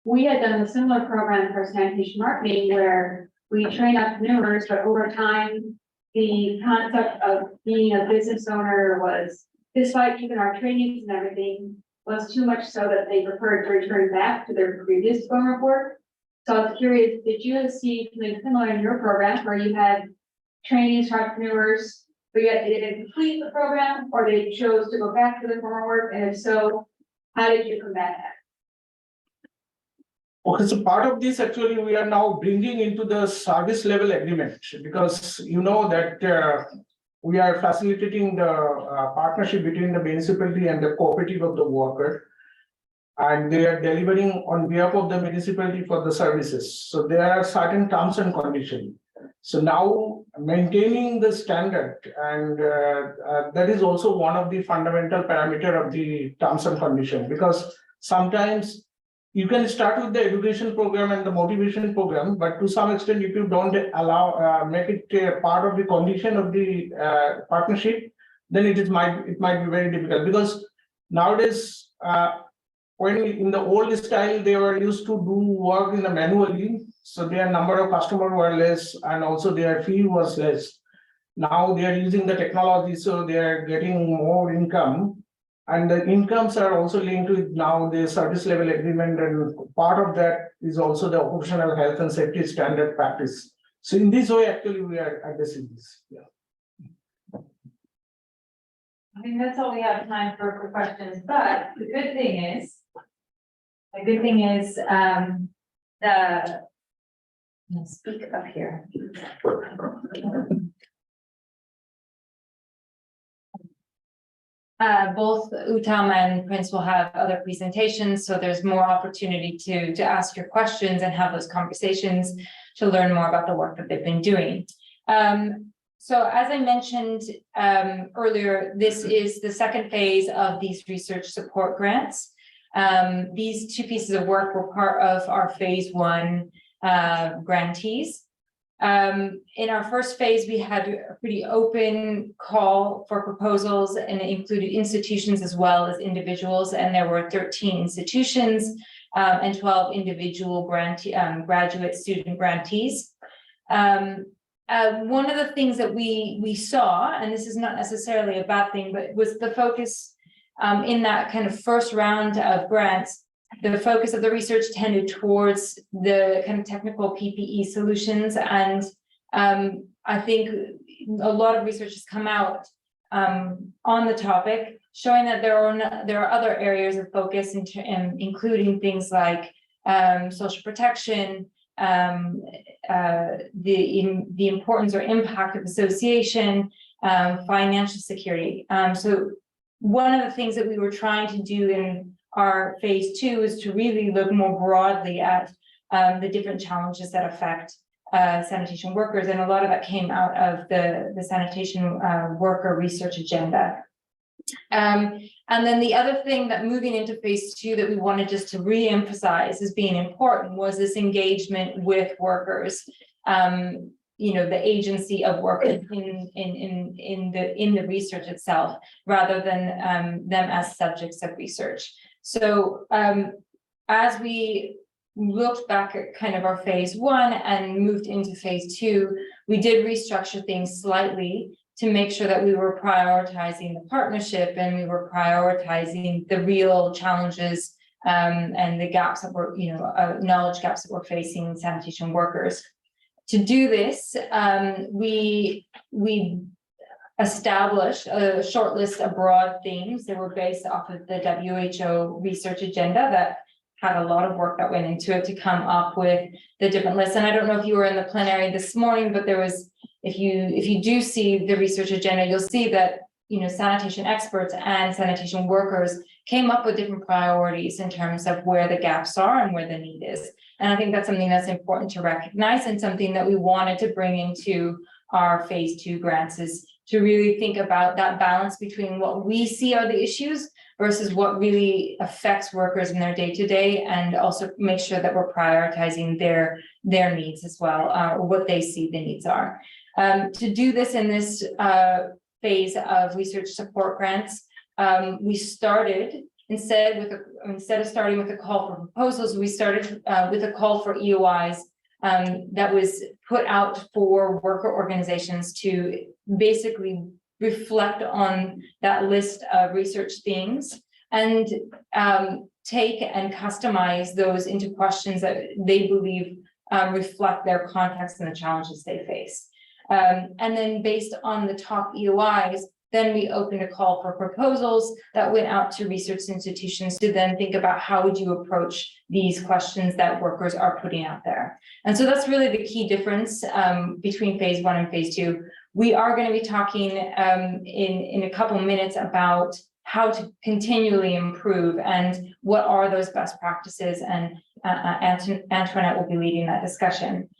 We had done a similar program for sanitation marketing where we train entrepreneurs, but over time, the concept of being a business owner was, despite even our trainings and everything, was too much so that they preferred to return back to their previous form of work. So I was curious, did you see something similar in your program where you had trainees for entrepreneurs, but yet they didn't complete the program, or they chose to go back to the former work? And if so, how did you combat that?
Okay, so part of this actually we are now bringing into the service level agreement, because you know that we are facilitating the partnership between the municipality and the cooperative of the worker, and they are delivering on behalf of the municipality for the services. So there are certain terms and conditions. So now maintaining the standard, and that is also one of the fundamental parameter of the terms and conditions, because sometimes you can start with the education program and the motivation program, but to some extent, if you don't allow, make it a part of the condition of the partnership, then it might be very difficult, because nowadays, when in the old style, they were used to do work in the manually, so their number of customers were less, and also their fee was less. Now they are using the technology, so they are getting more income. And the incomes are also linked with now the service level agreement, and part of that is also the occupational health and safety standard practice. So in this way, actually, we are addressing this. Yeah.
I think that's all we have time for questions, but the good thing is, I'll speak up here. Both Uttam and Prince will have other presentations, so there's more opportunity to ask your questions and have those conversations to learn more about the work that they've been doing. So as I mentioned earlier, this is the second phase of these research support grants. These two pieces of work were part of our phase 1 grantees. In our first phase, we had a pretty open call for proposals, and it included institutions as well as individuals, and there were 13 institutions and 12 individual graduate student grantees. One of the things that we saw, and this is not necessarily a bad thing, but was the focus in that kind of first round of grants. The focus of the research tended towards the kind of technical PPE solutions, and I think a lot of research has come out on the topic, showing that there are other areas of focus, including things like social protection, the importance or impact of association, financial security. So one of the things that we were trying to do in our phase 2 is to really look more broadly at the different challenges that affect sanitation workers, and a lot of that came out of the sanitation worker research agenda. And then the other thing that moving into phase 2 that we wanted just to re-emphasize as being important was this engagement with workers, you know, the agency of work in the research itself, rather than them as subjects of research. So as we looked back at kind of our phase 1 and moved into phase 2, we did restructure things slightly to make sure that we were prioritizing the partnership, and we were prioritizing the real challenges and the gaps that were, you know, knowledge gaps that were facing sanitation workers. To do this, we established a short list of broad themes that were based off of the WHO research agenda that had a lot of work that went into it to come up with the different lists. And I don't know if you were in the plenary this morning, but there was, if you do see the research agenda, you'll see that, you know, sanitation experts and sanitation workers came up with different priorities in terms of where the gaps are and where the need is. And I think that's something that's important to recognize, and something that we wanted to bring into our phase 2 grants, is to really think about that balance between what we see are the issues versus what really affects workers in their day-to-day, and also make sure that we're prioritizing their needs as well, or what they see the needs are. To do this in this phase of research support grants, we started instead of starting with a call for proposals, we started with a call for EOIs that was put out for worker organizations to basically reflect on that list of research themes and take and customize those into questions that they believe reflect their context and the challenges they face. And then based on the top EOIs, then we opened a call for proposals that went out to research institutions to then think about how would you approach these questions that workers are putting out there. And so that's really the key difference between phase 1 and phase 2. We are going to be talking in a couple minutes about how to continually improve and what are those best practices, and Antoinette will be leading that discussion.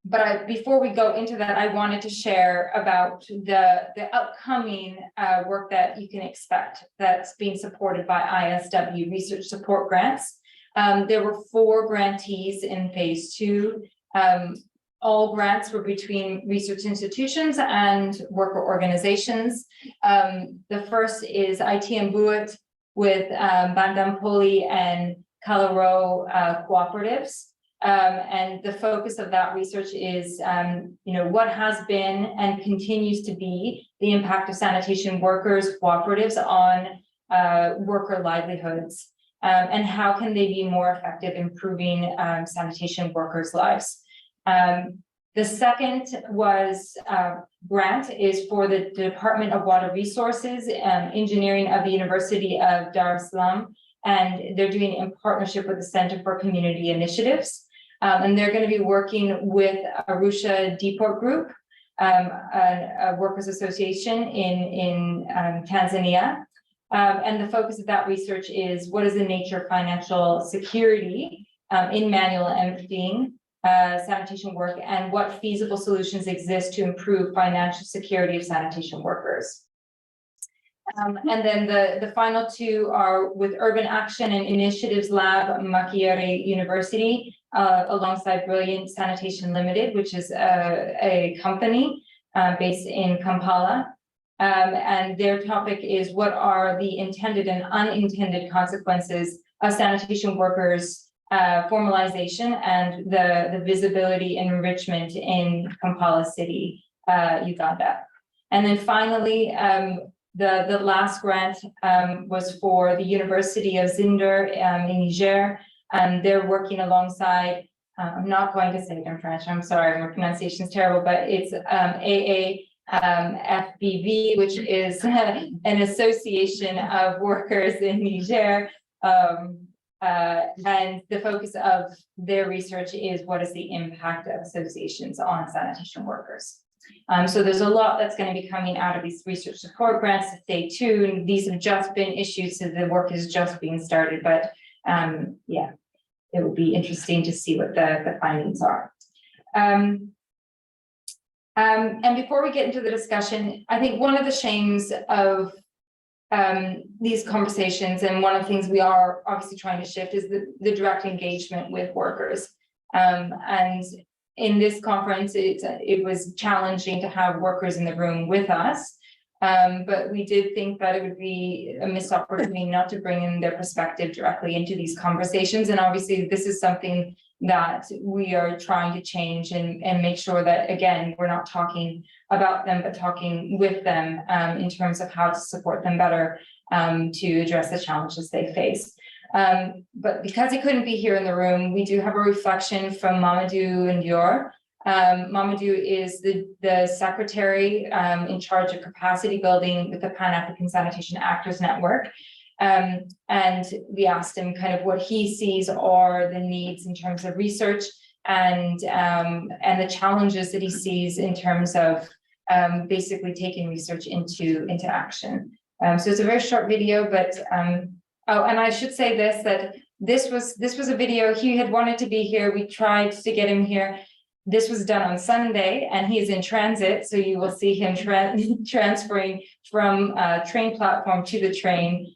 But before we go into that, I wanted to share about the upcoming work that you can expect that's being supported by ISW research support grants. There were 4 grantees in phase 2. All grants were between research institutions and worker organizations. The first is IT Buit with Bandampoli and Kalaro cooperatives. And the focus of that research is, what has been and continues to be the impact of sanitation workers, cooperatives on worker livelihoods, and how can they be more effective improving sanitation workers' lives. The second grant is for the Department of Water Resources and Engineering of the University of Dar es Salaam, and they're doing it in partnership with the Center for Community Initiatives. And they're going to be working with Arusha Depot Group, a workers association in Tanzania. And the focus of that research is what is the nature of financial security in manual emptying sanitation work, and what feasible solutions exist to improve financial security of sanitation workers. And then the final 2 are with Urban Action and Initiatives Lab, Makerere University, alongside Brilliant Sanitation Limited, which is a company based in Kampala. And their topic is what are the intended and unintended consequences of sanitation workers formalization and the visibility and enrichment in Kampala City, Uganda. And then finally, the last grant was for the University of Zinder in Niger. They're working alongside, I'm not going to say it in French, I'm sorry, my pronunciation is terrible, but it's FBV, which is an association of workers in Niger. And the focus of their research is what is the impact of associations on sanitation workers. So there's a lot that's going to be coming out of these research support grants. Stay tuned. These have just been issued, so the work is just being started. But yeah, it will be interesting to see what the findings are. And before we get into the discussion, I think one of the shames of these conversations, and one of the things we are obviously trying to shift, is the direct engagement with workers. And in this conference, it was challenging to have workers in the room with us, but we did think that it would be a missed opportunity not to bring in their perspective directly into these conversations. And obviously, this is something that we are trying to change and make sure that, again, we're not talking about them, but talking with them in terms of how to support them better to address the challenges they face. But because he couldn't be here in the room, we do have a reflection from Mamadou and Dior. Mamadou is the secretary in charge of capacity building with the Pan-African Sanitation Actors Network. And we asked him kind of what he sees are the needs in terms of research and the challenges that he sees in terms of basically taking research into action. So it's a very short video, but oh, and I should say this, that this was a video. He had wanted to be here. We tried to get him here. This was done on Sunday, and he is in transit, so you will see him transferring from train platform to the train.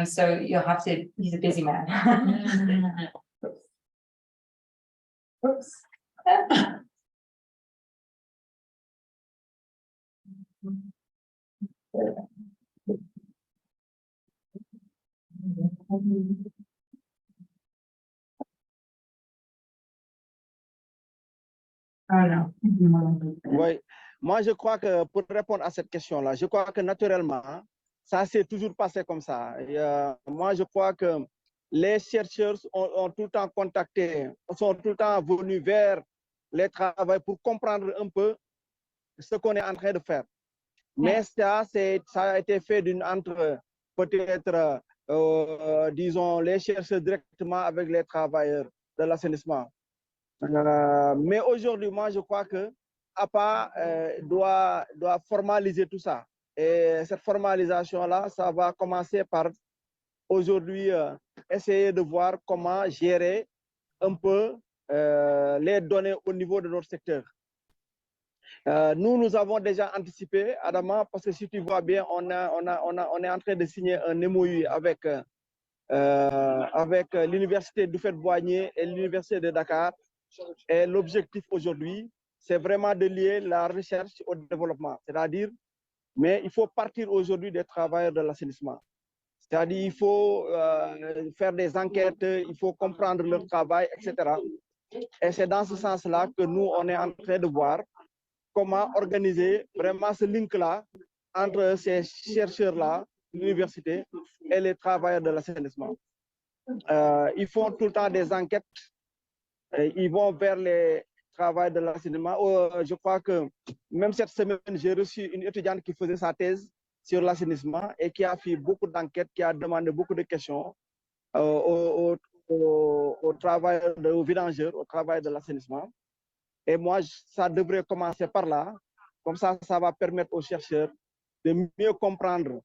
So you'll have to, he's a busy man. Oops.
Oh no.
Oui, moi je crois que pour répondre à cette question-là, je crois que naturellement, ça s'est toujours passé comme ça. Et, moi je crois que les chercheurs ont tout le temps contacté, sont tout le temps venus vers les travaux pour comprendre un peu ce qu'on est en train de faire. Mais ça a été fait entre peut-être, disons, les chercheurs directement avec les travailleurs de l'assainissement. Mais aujourd'hui, moi, je crois que APA doit formaliser tout ça. Et cette formalisation-là, ça va commencer par aujourd'hui essayer de voir comment gérer un peu les données au niveau de notre secteur. Nous avons déjà anticipé, Adama, parce que si tu vois bien, on est en train de signer un MOU avec l'Université d'Houphouët-Boigny et l'Université de Dakar. Et l'objectif aujourd'hui, c'est vraiment de lier la recherche au développement. C'est-à-dire, mais il faut partir aujourd'hui des travailleurs de l'assainissement. C'est-à-dire, il faut faire des enquêtes, il faut comprendre leur travail, etc. Et c'est dans ce sens-là que nous, on est en train de voir comment organiser vraiment ce link-là entre ces chercheurs-là, l'université, et les travailleurs de l'assainissement. Ils font tout le temps des enquêtes, ils vont vers les travailleurs de l'assainissement. Je crois que même cette semaine, j'ai reçu une étudiante qui faisait sa thèse sur l'assainissement et qui a fait beaucoup d'enquêtes, qui a demandé beaucoup de questions aux travailleurs, aux vidangeurs, au travail de l'assainissement. Et moi, ça devrait commencer par là. Comme ça va permettre aux chercheurs de mieux comprendre.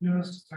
Yes.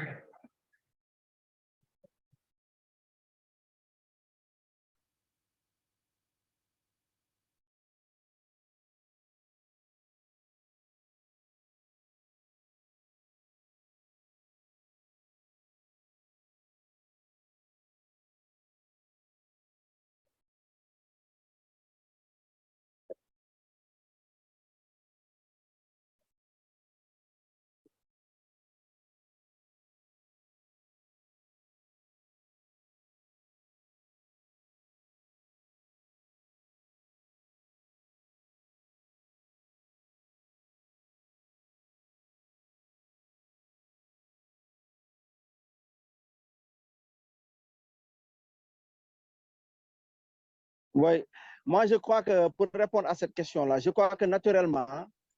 Oui, moi je crois que pour répondre à cette question-là, je crois que naturellement,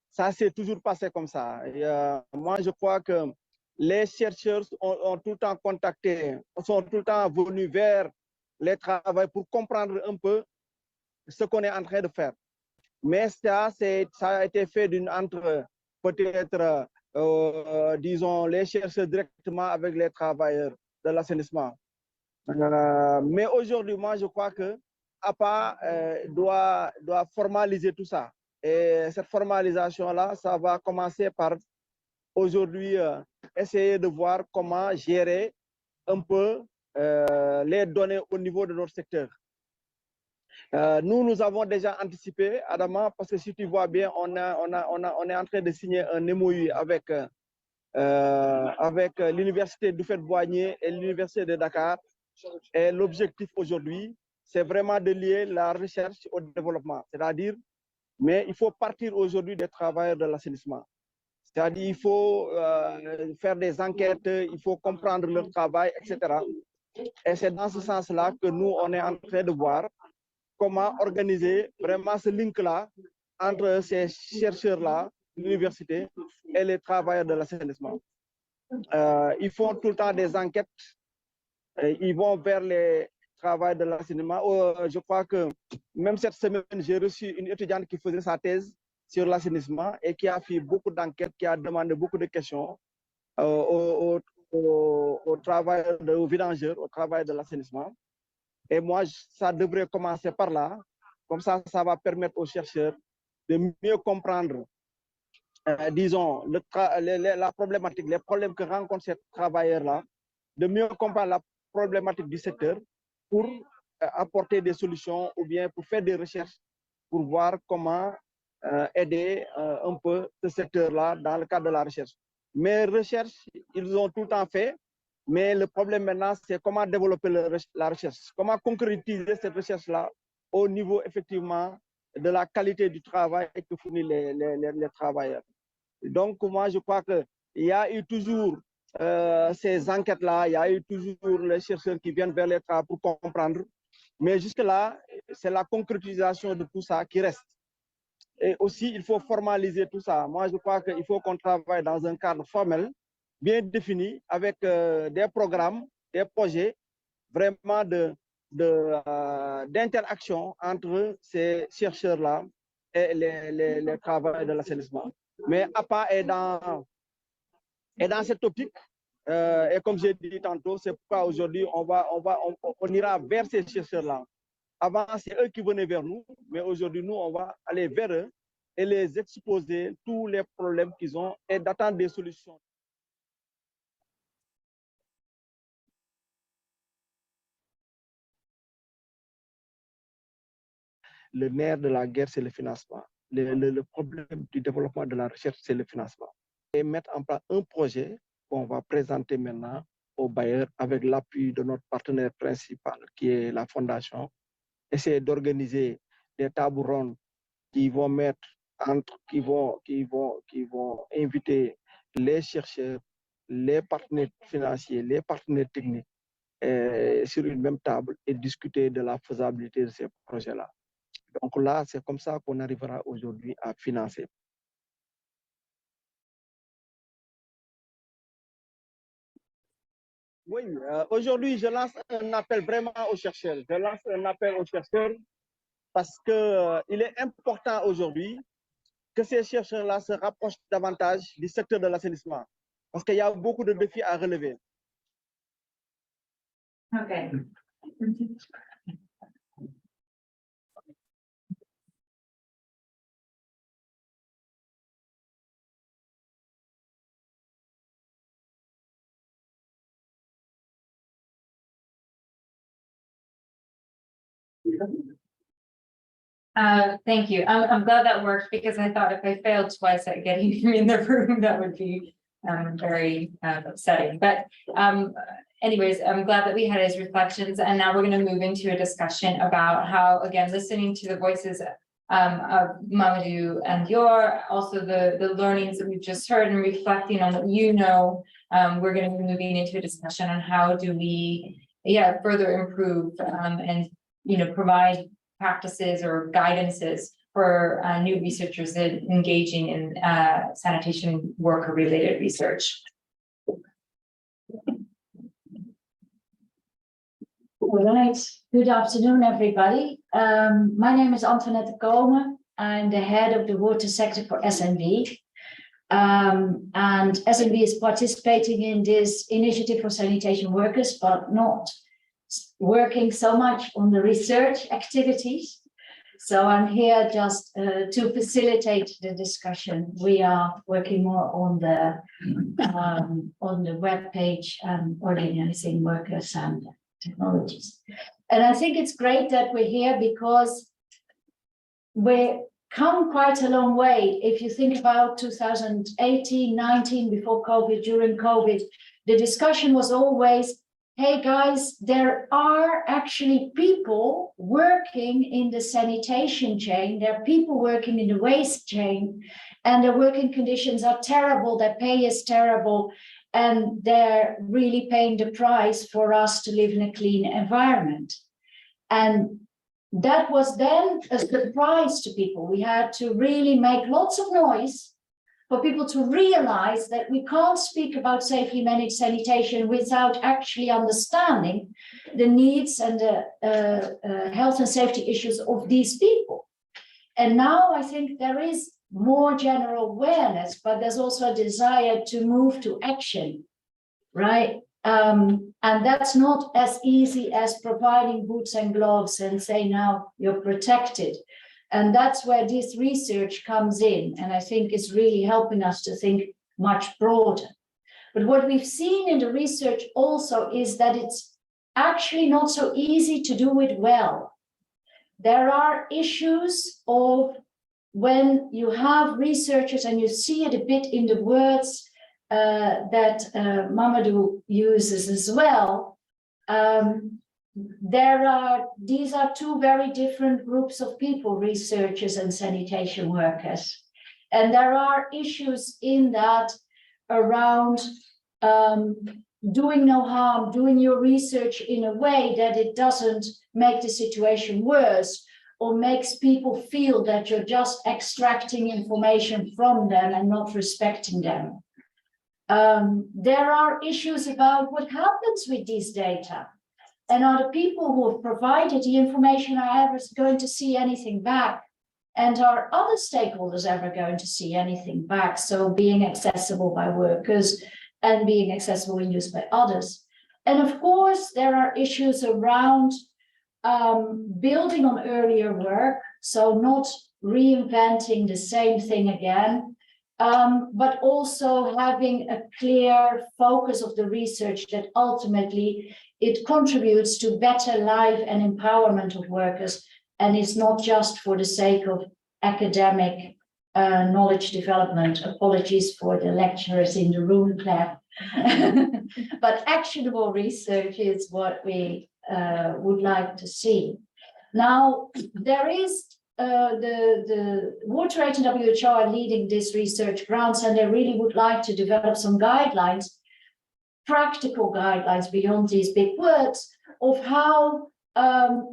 ça s'est toujours passé comme ça. Et, moi je crois que les chercheurs ont tout le temps contacté, sont tout le temps venus vers les travaux pour comprendre un peu ce qu'on est en train de faire. Mais ça a été fait entre peut-être, disons, les chercheurs directement avec les travailleurs de l'assainissement. Mais aujourd'hui, moi, je crois que APA doit formaliser tout ça. Et cette formalisation-là, ça va commencer par aujourd'hui essayer de voir comment gérer un peu les données au niveau de notre secteur. Nous avons déjà anticipé, Adama, parce que si tu vois bien, on est en train de signer un MOU avec l'Université d'Houphouët-Boigny et l'Université de Dakar. Et l'objectif aujourd'hui, c'est vraiment de lier la recherche au développement. C'est-à-dire, mais il faut partir aujourd'hui des travailleurs de l'assainissement. C'est-à-dire, il faut faire des enquêtes, il faut comprendre leur travail, etc. Et c'est dans ce sens-là que nous, on est en train de voir comment organiser vraiment ce link-là entre ces chercheurs-là, l'université, et les travailleurs de l'assainissement. Ils font tout le temps des enquêtes, ils vont vers les travailleurs de l'assainissement. Je crois que même cette semaine, j'ai reçu une étudiante qui faisait sa thèse sur l'assainissement et qui a fait beaucoup d'enquêtes, qui a demandé beaucoup de questions aux travailleurs, aux vidangeurs, au travail de l'assainissement. Et moi, ça devrait commencer par là. Comme ça va permettre aux chercheurs de mieux comprendre, disons, la problématique, les problèmes que rencontrent ces travailleurs-là, de mieux comprendre la problématique du secteur pour apporter des solutions ou bien pour faire des recherches pour voir comment aider un peu ce secteur-là dans le cadre de la recherche. Mais recherches, ils ont tout le temps fait, mais le problème maintenant, c'est comment développer la recherche, comment concrétiser cette recherche-là au niveau effectivement de la qualité du travail que fournissent les travailleurs. Donc, moi, je crois qu'il y a eu toujours ces enquêtes-là, il y a eu toujours les chercheurs qui viennent vers les travaux pour comprendre. Mais jusque-là, c'est la concrétisation de tout ça qui reste. Et aussi, il faut formaliser tout ça. Moi, je crois qu'il faut qu'on travaille dans un cadre formel, bien défini, avec des programmes, des projets, vraiment d'interaction entre ces chercheurs-là et les travailleurs de l'assainissement. Mais APA est dans cette optique. Et comme j'ai dit tantôt, c'est pourquoi aujourd'hui, on ira vers ces chercheurs-là Avant, c'est eux qui venaient vers nous, mais aujourd'hui, nous, on va aller vers eux et les exposer tous les problèmes qu'ils ont et d'attendre des solutions. Le nerf de la guerre, c'est le financement. Le problème du développement de la recherche, c'est le financement. Et mettre en place un projet qu'on va présenter maintenant aux bailleurs avec l'appui de notre partenaire principal, qui est la Fondation. Essayer d'organiser des tables rondes qui vont mettre qui vont inviter les chercheurs, les partenaires financiers, les partenaires techniques sur une même table et discuter de la faisabilité de ces projets-là. Donc là, c'est comme ça qu'on arrivera aujourd'hui à financer. Oui, aujourd'hui, je lance un appel vraiment aux chercheurs. Je lance un appel aux chercheurs parce qu'il est important aujourd'hui que ces chercheurs-là se rapprochent davantage du secteur de l'assainissement. Parce qu'il y a beaucoup de défis à relever.
Okay. Thank you. I'm glad that worked because I thought if I failed twice at getting him in the room, that would be very upsetting. But anyways, I'm glad that we had his reflections, and now we're going to move into a discussion about how, again, listening to the voices of Mamadou and Yor, also the learnings that we've just heard and reflecting on what you know, we're going to be moving into a discussion on how do we, further improve and, provide practices or guidances for new researchers engaging in sanitation worker related research.
All right, good afternoon, everybody. My name is Antoinette Komen. I'm the head of the water sector for SNV. And SNV is participating in this initiative for sanitation workers, but not working so much on the research activities. So I'm here just to facilitate the discussion. We are working more on the web page and organizing workers and technologies. And I think it's great that we're here because we've come quite a long way. If you think about 2018, 19, before COVID, during COVID, the discussion was always, hey guys, there are actually people working in the sanitation chain. There are people working in the waste chain, and their working conditions are terrible. Their pay is terrible, and they're really paying the price for us to live in a clean environment. And that was then a surprise to people. We had to really make lots of noise for people to realize that we can't speak about safely managed sanitation without actually understanding the needs and the health and safety issues of these people. And now I think there is more general awareness, but there's also a desire to move to action, right? And that's not as easy as providing boots and gloves and say, now you're protected. And that's where this research comes in. And I think it's really helping us to think much broader. But what we've seen in the research also is that it's actually not so easy to do it well. There are issues of when you have researchers, and you see it a bit in the words that Mamadou uses as well. These are two very different groups of people, researchers and sanitation workers. And there are issues in that around doing no harm, doing your research in a way that it doesn't make the situation worse or makes people feel that you're just extracting information from them and not respecting them. There are issues about what happens with these data. And are the people who have provided the information are ever going to see anything back? And are other stakeholders ever going to see anything back? So being accessible by workers and being accessible and used by others. And of course, there are issues around building on earlier work, so not reinventing the same thing again, but also having a clear focus of the research that ultimately it contributes to better life and empowerment of workers, and is not just for the sake of academic knowledge development. Apologies for the lecturers in the room, Claire. But actionable research is what we would like to see. Now, there is the WaterAid and WHO are leading this research grants, and they really would like to develop some guidelines, practical guidelines beyond these big words, of how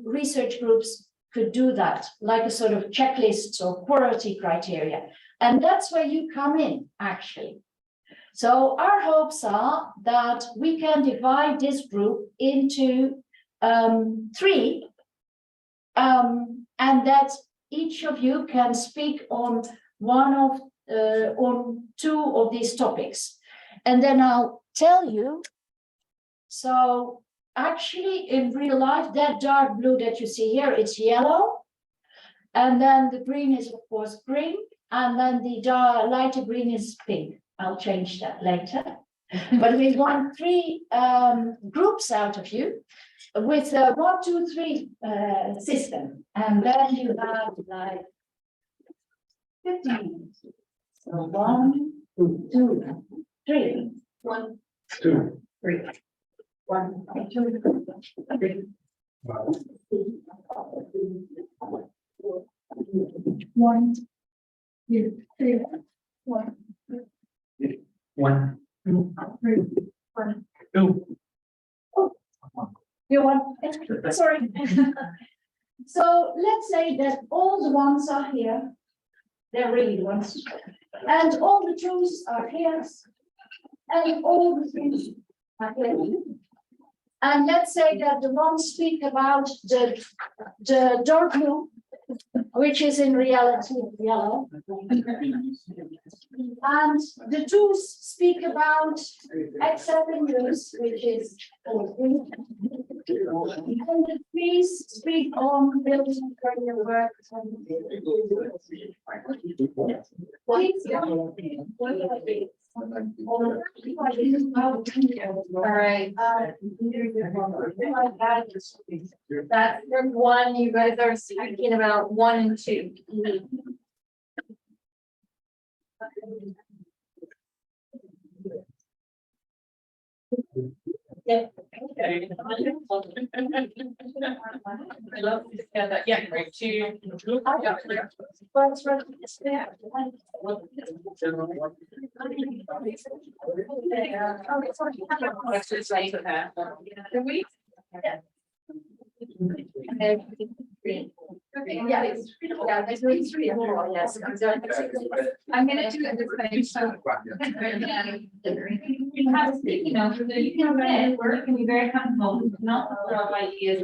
research groups could do that, like a sort of checklists or quality criteria. And that's where you come in, actually. So our hopes are that we can divide this group into 3, and that each of you can speak on on 2 of these topics. And then I'll tell you, so actually in real life, that dark blue that you see here, it's yellow. And then the green is of course green, and then the lighter green is pink. I'll change that later. But we want 3 groups out of you with a 1, 2, 3 system. And then you have like 15. So 1, 2, 3. 1, 2, 3. 1, 2, 3. 1, 2, 3. 1.
1, 2,
3.
1, 2.
Oh, you want? Sorry. So let's say that all the ones are here. They're really the ones. And all the twos are here. And all the things are here. And let's say that the ones speak about the dark blue, which is in reality yellow. And the twos speak about accepting use, which is green. And the threes speak on building career work.
All right. That's from 1, you guys are speaking about 1 and 2.
Yeah. I love this. Yeah, great. 2.
Yeah, there's really 3 or 4, yes.
I'm gonna do it this way. You have sticky notes, so you can read it, work and be very comfortable, not throw out ideas.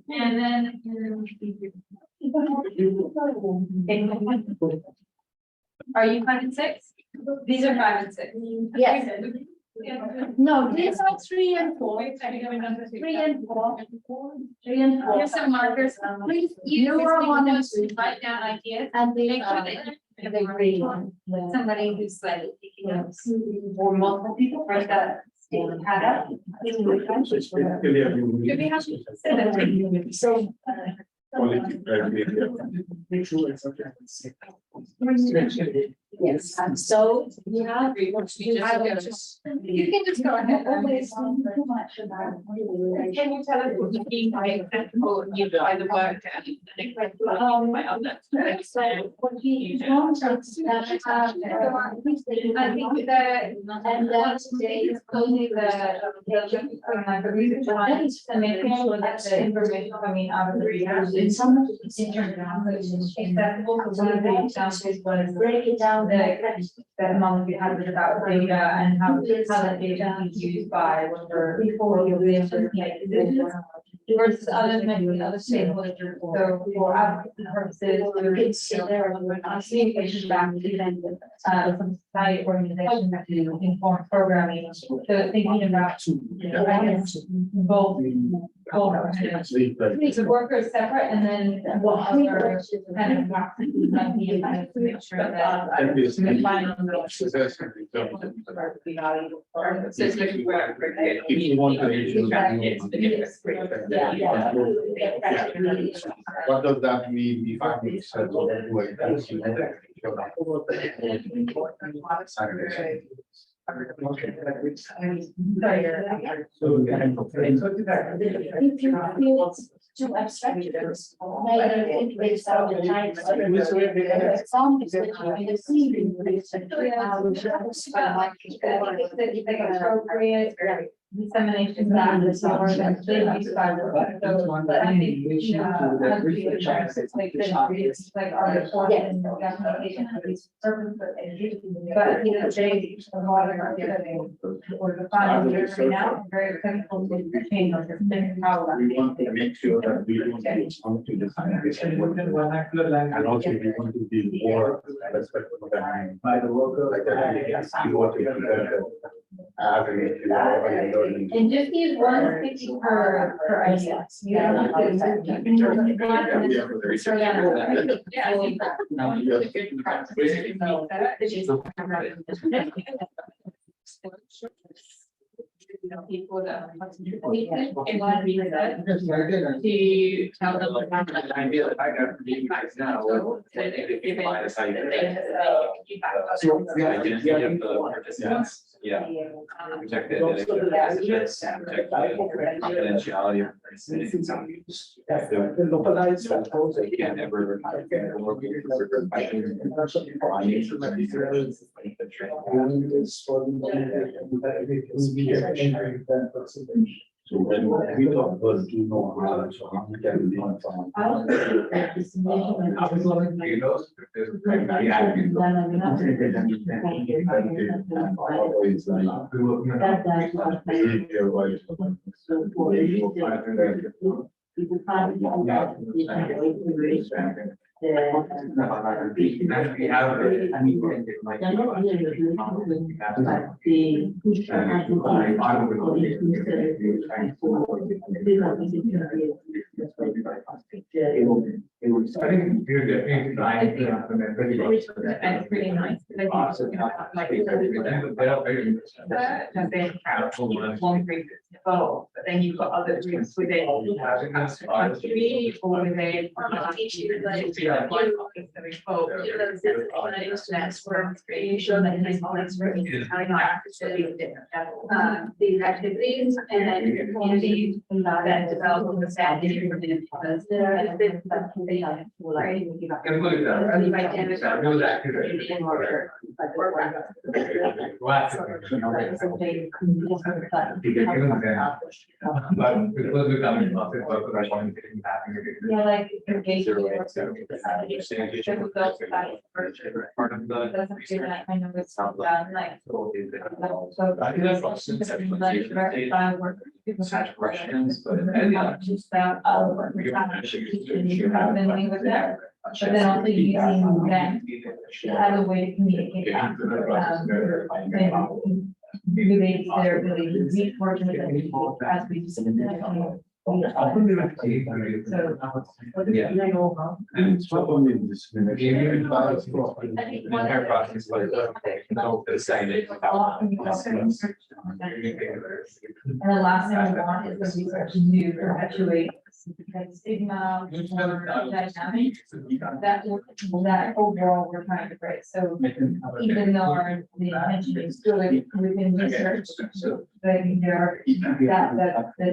And then. Are you 5 and 6? These are 5 and 6.
Yes. No, these are 3 and 4. 3 and 4. 3 and 4.
Here's some markers. Please use those to write down ideas.
And
Make sure that you
the green one.
somebody who's like taking notes, or multiple people, right? That had up.
So. Yes, so you have.
You can just go ahead.
Always too much about.
Can you tell us what you mean by example, you by the work and
So what we want is that
I think that
and that
today is only the research one and making sure that the information coming out of the research
in
is
some of the
accessible for one of the examples was
break it down
the moment we had was about data and how that data is used by worker before you make decisions versus other maybe other stakeholders. So for advocacy purposes, we're seeing patients back to some society organization that do inform programming. So thinking about, I guess, both. The worker is separate and then what other kind of practices might be in place to make sure that.
What does that mean if I could set up
Too abstract. Maybe based on the types of examples that you can see.
Appropriate dissemination that is or that they use by the but I think like our report and documentation of these services, but they or the final year right now very critical to change how
we want to make sure that we don't come to the sanitation and also we want to be more respectful by the worker, like that. You want to
and just use 150 per idea. You don't have people that in one reason to tell them about the idea that I got from you guys now.
Yeah. Protect the confidentiality of so you can't ever so when we talk about do no harm, so how we can be on from
I think you're definitely trying to implement very well.
And it's really nice. Like, one group is full, but then you've got other groups within country or within.
These activities and then communities that develop the standard because there has been
But because we're coming off it, but I want to get happening.
Yeah, like.
part of the.
Doesn't do that kind of with stuff done, like.
I think that's awesome. Such questions, but.
Just about all of what we're trying to then we were there. But then also using them as a way to communicate that. Relates their ability to read words as we just.
Yeah. And so only this. Entire process like the same.
And the last thing we want is the research to perpetuate stigma or dynamic that overall we're trying to break. So even though the intention is good within research, but there are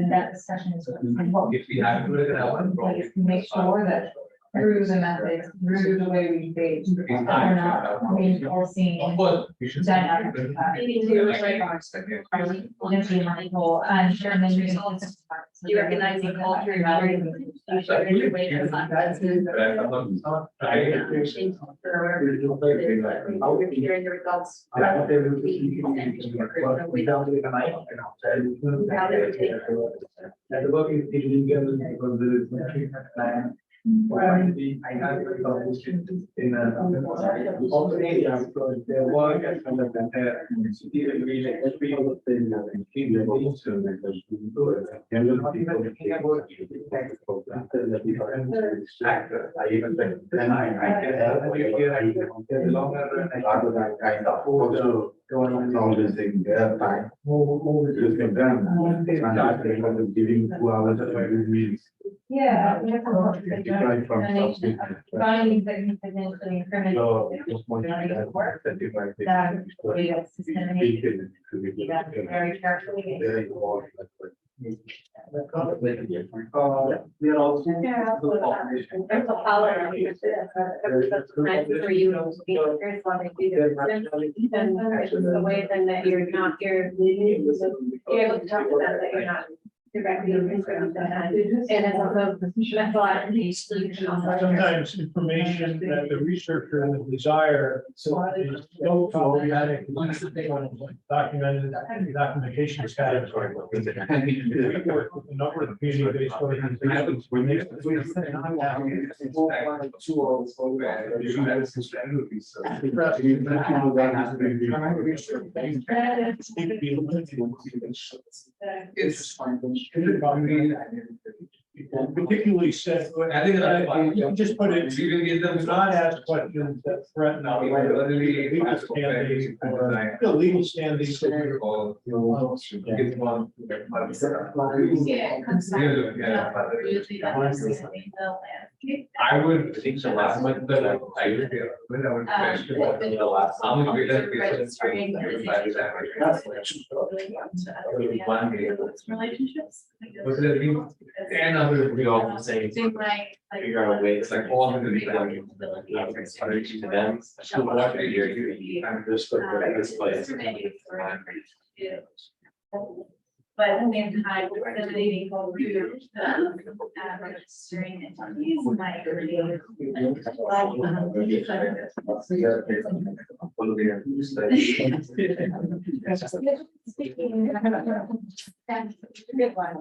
that discussion is.
If we have to look at that one.
Like, make sure that through the methods, through the way we engage, we're not reinforcing dynamics. And then
You recognize the culture value. You show your way to hearing the results.
And the work is illegal because there is no treatment plan. I have published it in all the area because their work has kind of been there. City regulation, every other thing that in the I even think then I can help you here. I can longer rather than kind of also going all this thing there time. It's been done. And giving 2 hours of meals.
Yeah.
Different from something.
Finding significantly criminal. Very carefully.
We are also.
There's a policy. That's nice for you to be here's what they do. And the way then that you're able to talk about that you're not directly influenced by that. And it's also
Sometimes information that the researcher would desire, so is so problematic, documented, documentation is category. We work with a number of community-based organizations. Particularly said, you can just put it, do not ask questions that threaten our legal standing or the legal standing.
I would think the last month that I would question the last. How many relationships? Was it and others we all say figure out a way, it's like all of them to them. So what you're I'm just this place.
But at the same time, disseminating all readers, registering it on these might good one.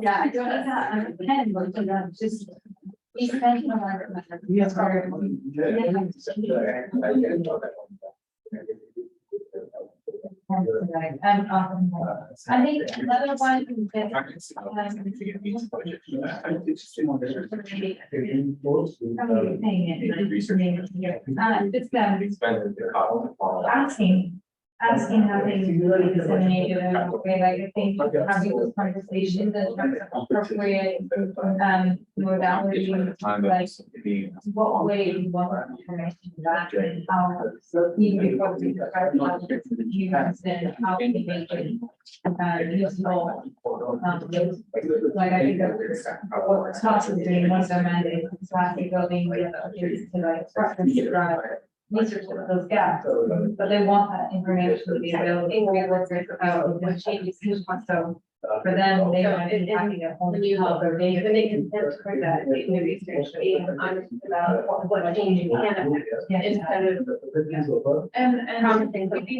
Yeah, I don't know how I'm pen, but just. I think another one that asking how things really disseminated in a way, like I think having those conversations in terms of appropriate modality, like what way you want information back and how even before we start use and how we make it useful. Like I think that what Toss is doing, one of their mandates is lastly building to like reference research of those gaps, but they want that information to be available in real workers about the changes. So for them, they might be having a whole new help or data. They can interpret that in the research, being honest about what change you can affect instead of promising something, you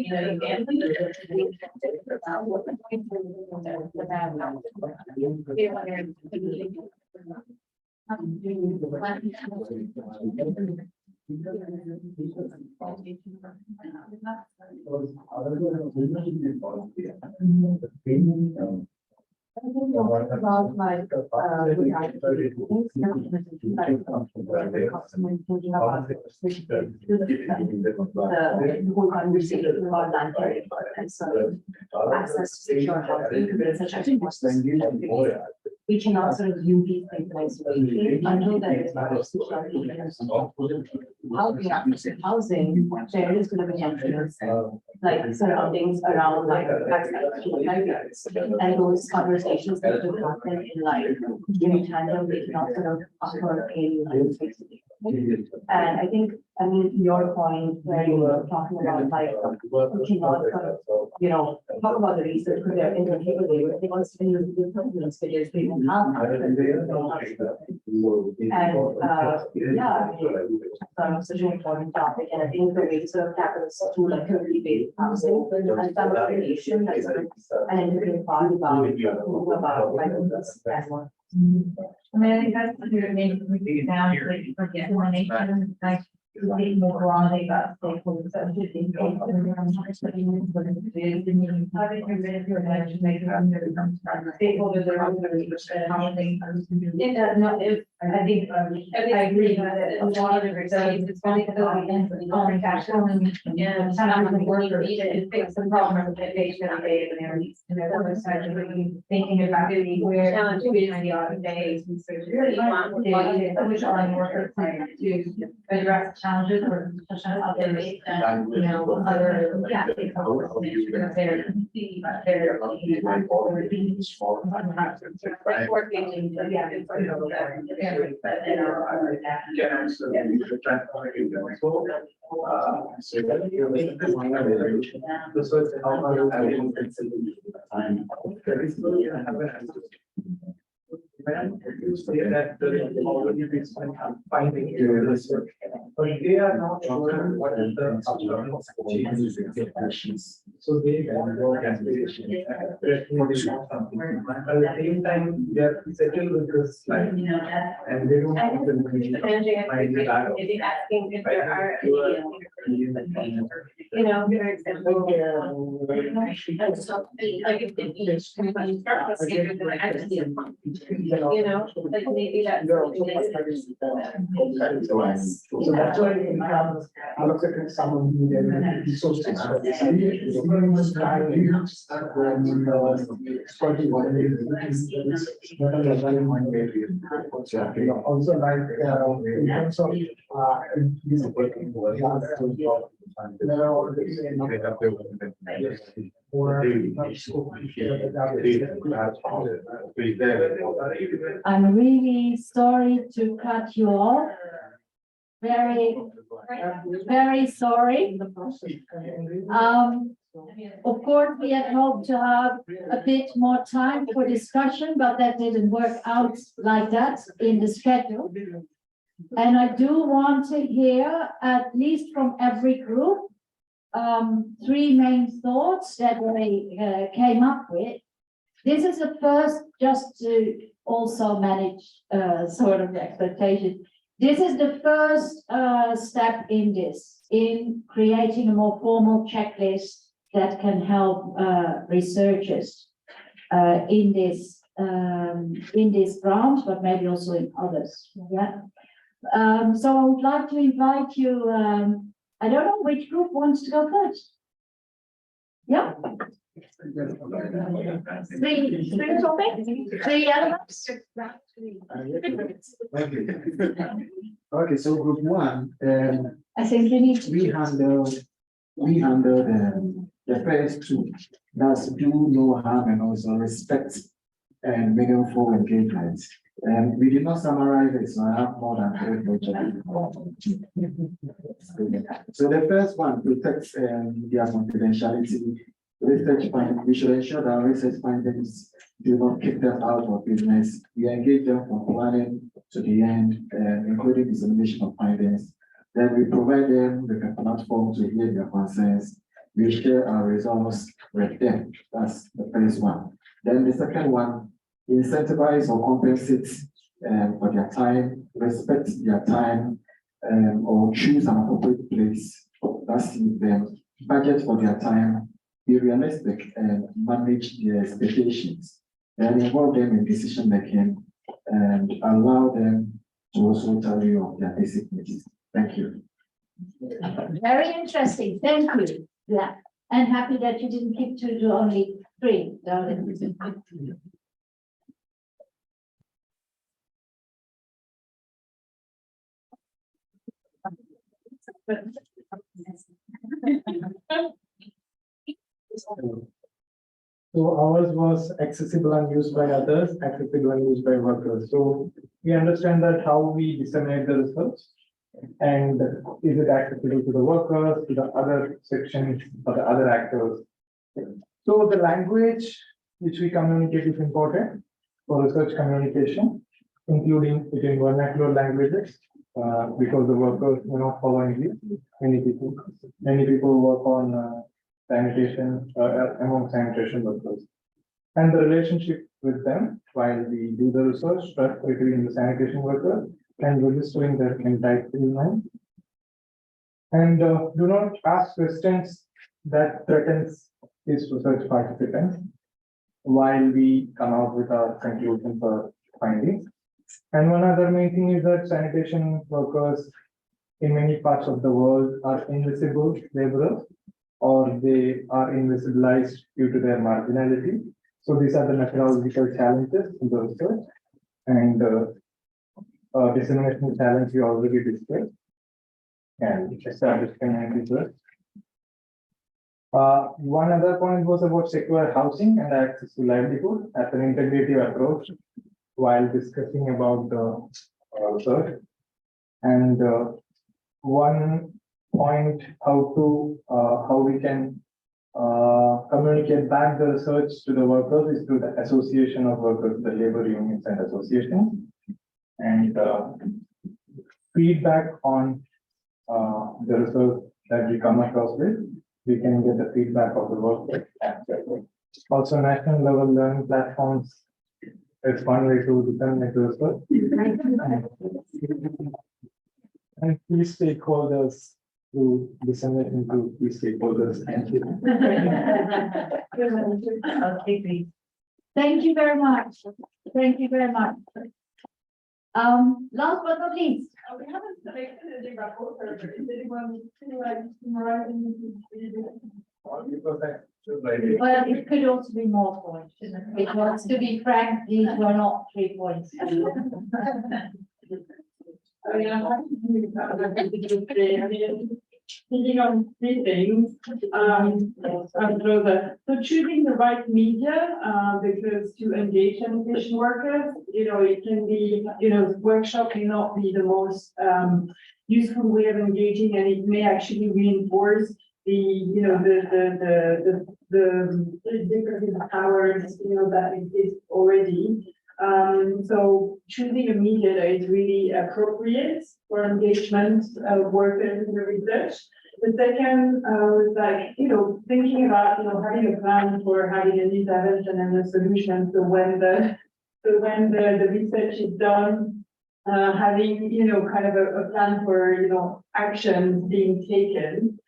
know,
About like, the whole conversation about land and so access to secure housing, such as
we cannot sort of use these things in isolation until there is housing, there is going to be options, like surroundings around like access to libraries. And those conversations that will happen in like, tandem, they cannot sort of offer in like basically. And I think, I mean, your point where you were talking about like, we cannot sort of, talk about the research because they're interchangeable. They want to use the problems because they don't have. And yeah, such an important topic, and I think the way to sort of tackle this through like community-based housing and some affiliation that's an integral part about like this as well. I mean, I think that's the main down for the elimination, like being more broadly about stakeholders. How did you make stakeholders are I think I agree that a lot of it's funny because on cash and to fix the problem of litigation and they're thinking about where the other days which are workers to address challenges or other ways and other
but they are not sure what is the changes. So they want more aspiration. At the same time, they are settled with this life. And they don't want to find the dialogue.
Asking if there are for example, like if each company starts like maybe that's
so that's why I look at someone who is resources. Also like in terms of there are already
I'm really sorry to cut you off. Very sorry. Of course, we had hoped to have a bit more time for discussion, but that didn't work out like that in the schedule. And I do want to hear, at least from every group, three main thoughts that they came up with. This is the first, just to also manage sort of the expectation. This is the first step in this, in creating a more formal checklist that can help researchers in this grant, but maybe also in others. Yeah. So I would like to invite you. I don't know which group wants to go first. Yeah. Three topics, three elements.
Okay, so group one,
I think you need to.
we handled the first two. That's do no harm and also respect and meaningful engagement. And we did not summarize it, so I have more than 3 pages. So the first one protects their confidentiality. Research findings, we should ensure that research findings do not kick them out of business. We engage them from planning to the end, including dissemination of findings. Then we provide them with a platform to hear their concerns. We share our results with them. That's the first one. Then the second one, incentivize or compensate for their time, respect their time, or choose an appropriate place. That's them. Budget for their time. Be realistic and manage their expectations, and involve them in decision making, and allow them to also tell you of their basic needs. Thank you.
Very interesting. Thank you. Yeah, and happy that you didn't keep to only 3.
So ours was accessible and used by others, accessible and used by workers. So we understand that how we disseminate the research and is it accessible to the workers, to the other sections, or the other actors. So the language which we communicate is important for research communication, including it in vernacular languages, because the workers may not follow English. Many people work on sanitation among sanitation workers, and the relationship with them while we do the research, particularly in the sanitation workers, and registering their entitlement. And do not ask questions that threatens these research participants while we come out with our conclusions or findings. And one other main thing is that sanitation workers in many parts of the world are invisible laborers, or they are invisibilized due to their marginality. So these are the methodological challenges in the research, and dissemination challenge we already discussed and established community research. One other point was about secure housing and access to livelihood as an integrative approach while discussing about the research. And one point how we can communicate back the research to the workers is through the association of workers, the labor unions and associations, and feedback on the research that we come across with. We can get the feedback of the workers. Also, national level learning platforms is one way to disseminate the research. And key stakeholders to disseminate into key stakeholders. Thank you.
Okay, thank you very much. Thank you very much. Last but not least.
We haven't selected a rapporteur, but is anyone summarizing?
Well, it could also be more points, because to be frank, these were not 3 points.
I mean, I'm happy to do that. I mean, thinking on 3 things, so choosing the right media, because to engage sanitation workers, it can be, workshop may not be the most useful way of engaging, and it may actually reinforce the different powers, that exist already. So choosing a media that is really appropriate for engagement of workers in the research. The second was thinking about, having a plan for having an intervention and a solution. So when the research is done, having, kind of a plan for, action being taken.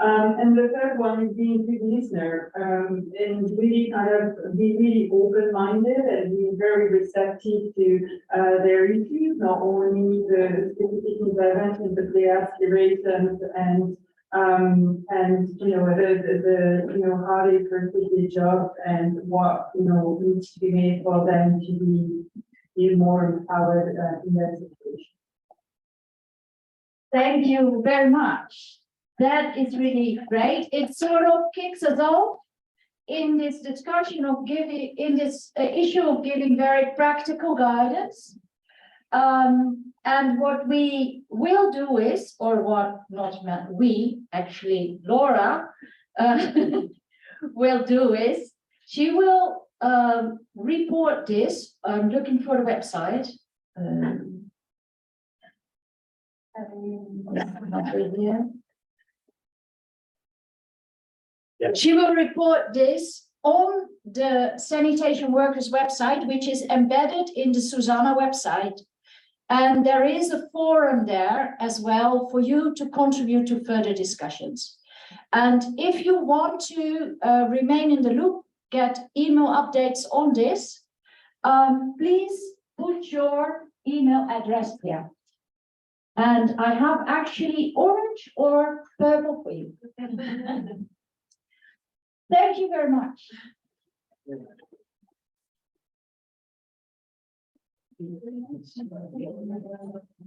And the third one is being a good listener, and really kind of be really open-minded and being very receptive to their issues, not only the specific interventions, but their aspirations and how they perceive the job and what needs to be made for them to be more empowered in their situation.
Thank you very much. That is really great. It sort of kicks us off in this discussion of issue of giving very practical guidance. And what we will do is, or what not we, actually Laura will do is, she will report this. I'm looking for the website. Not really here. She will report this on the sanitation workers website, which is embedded in the Susanna website. And there is a forum there as well for you to contribute to further discussions. And if you want to remain in the loop, get email updates on this, please put your email address here. And I have actually orange or purple for you. Thank you very much.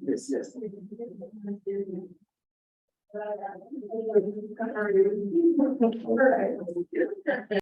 Yes, yes.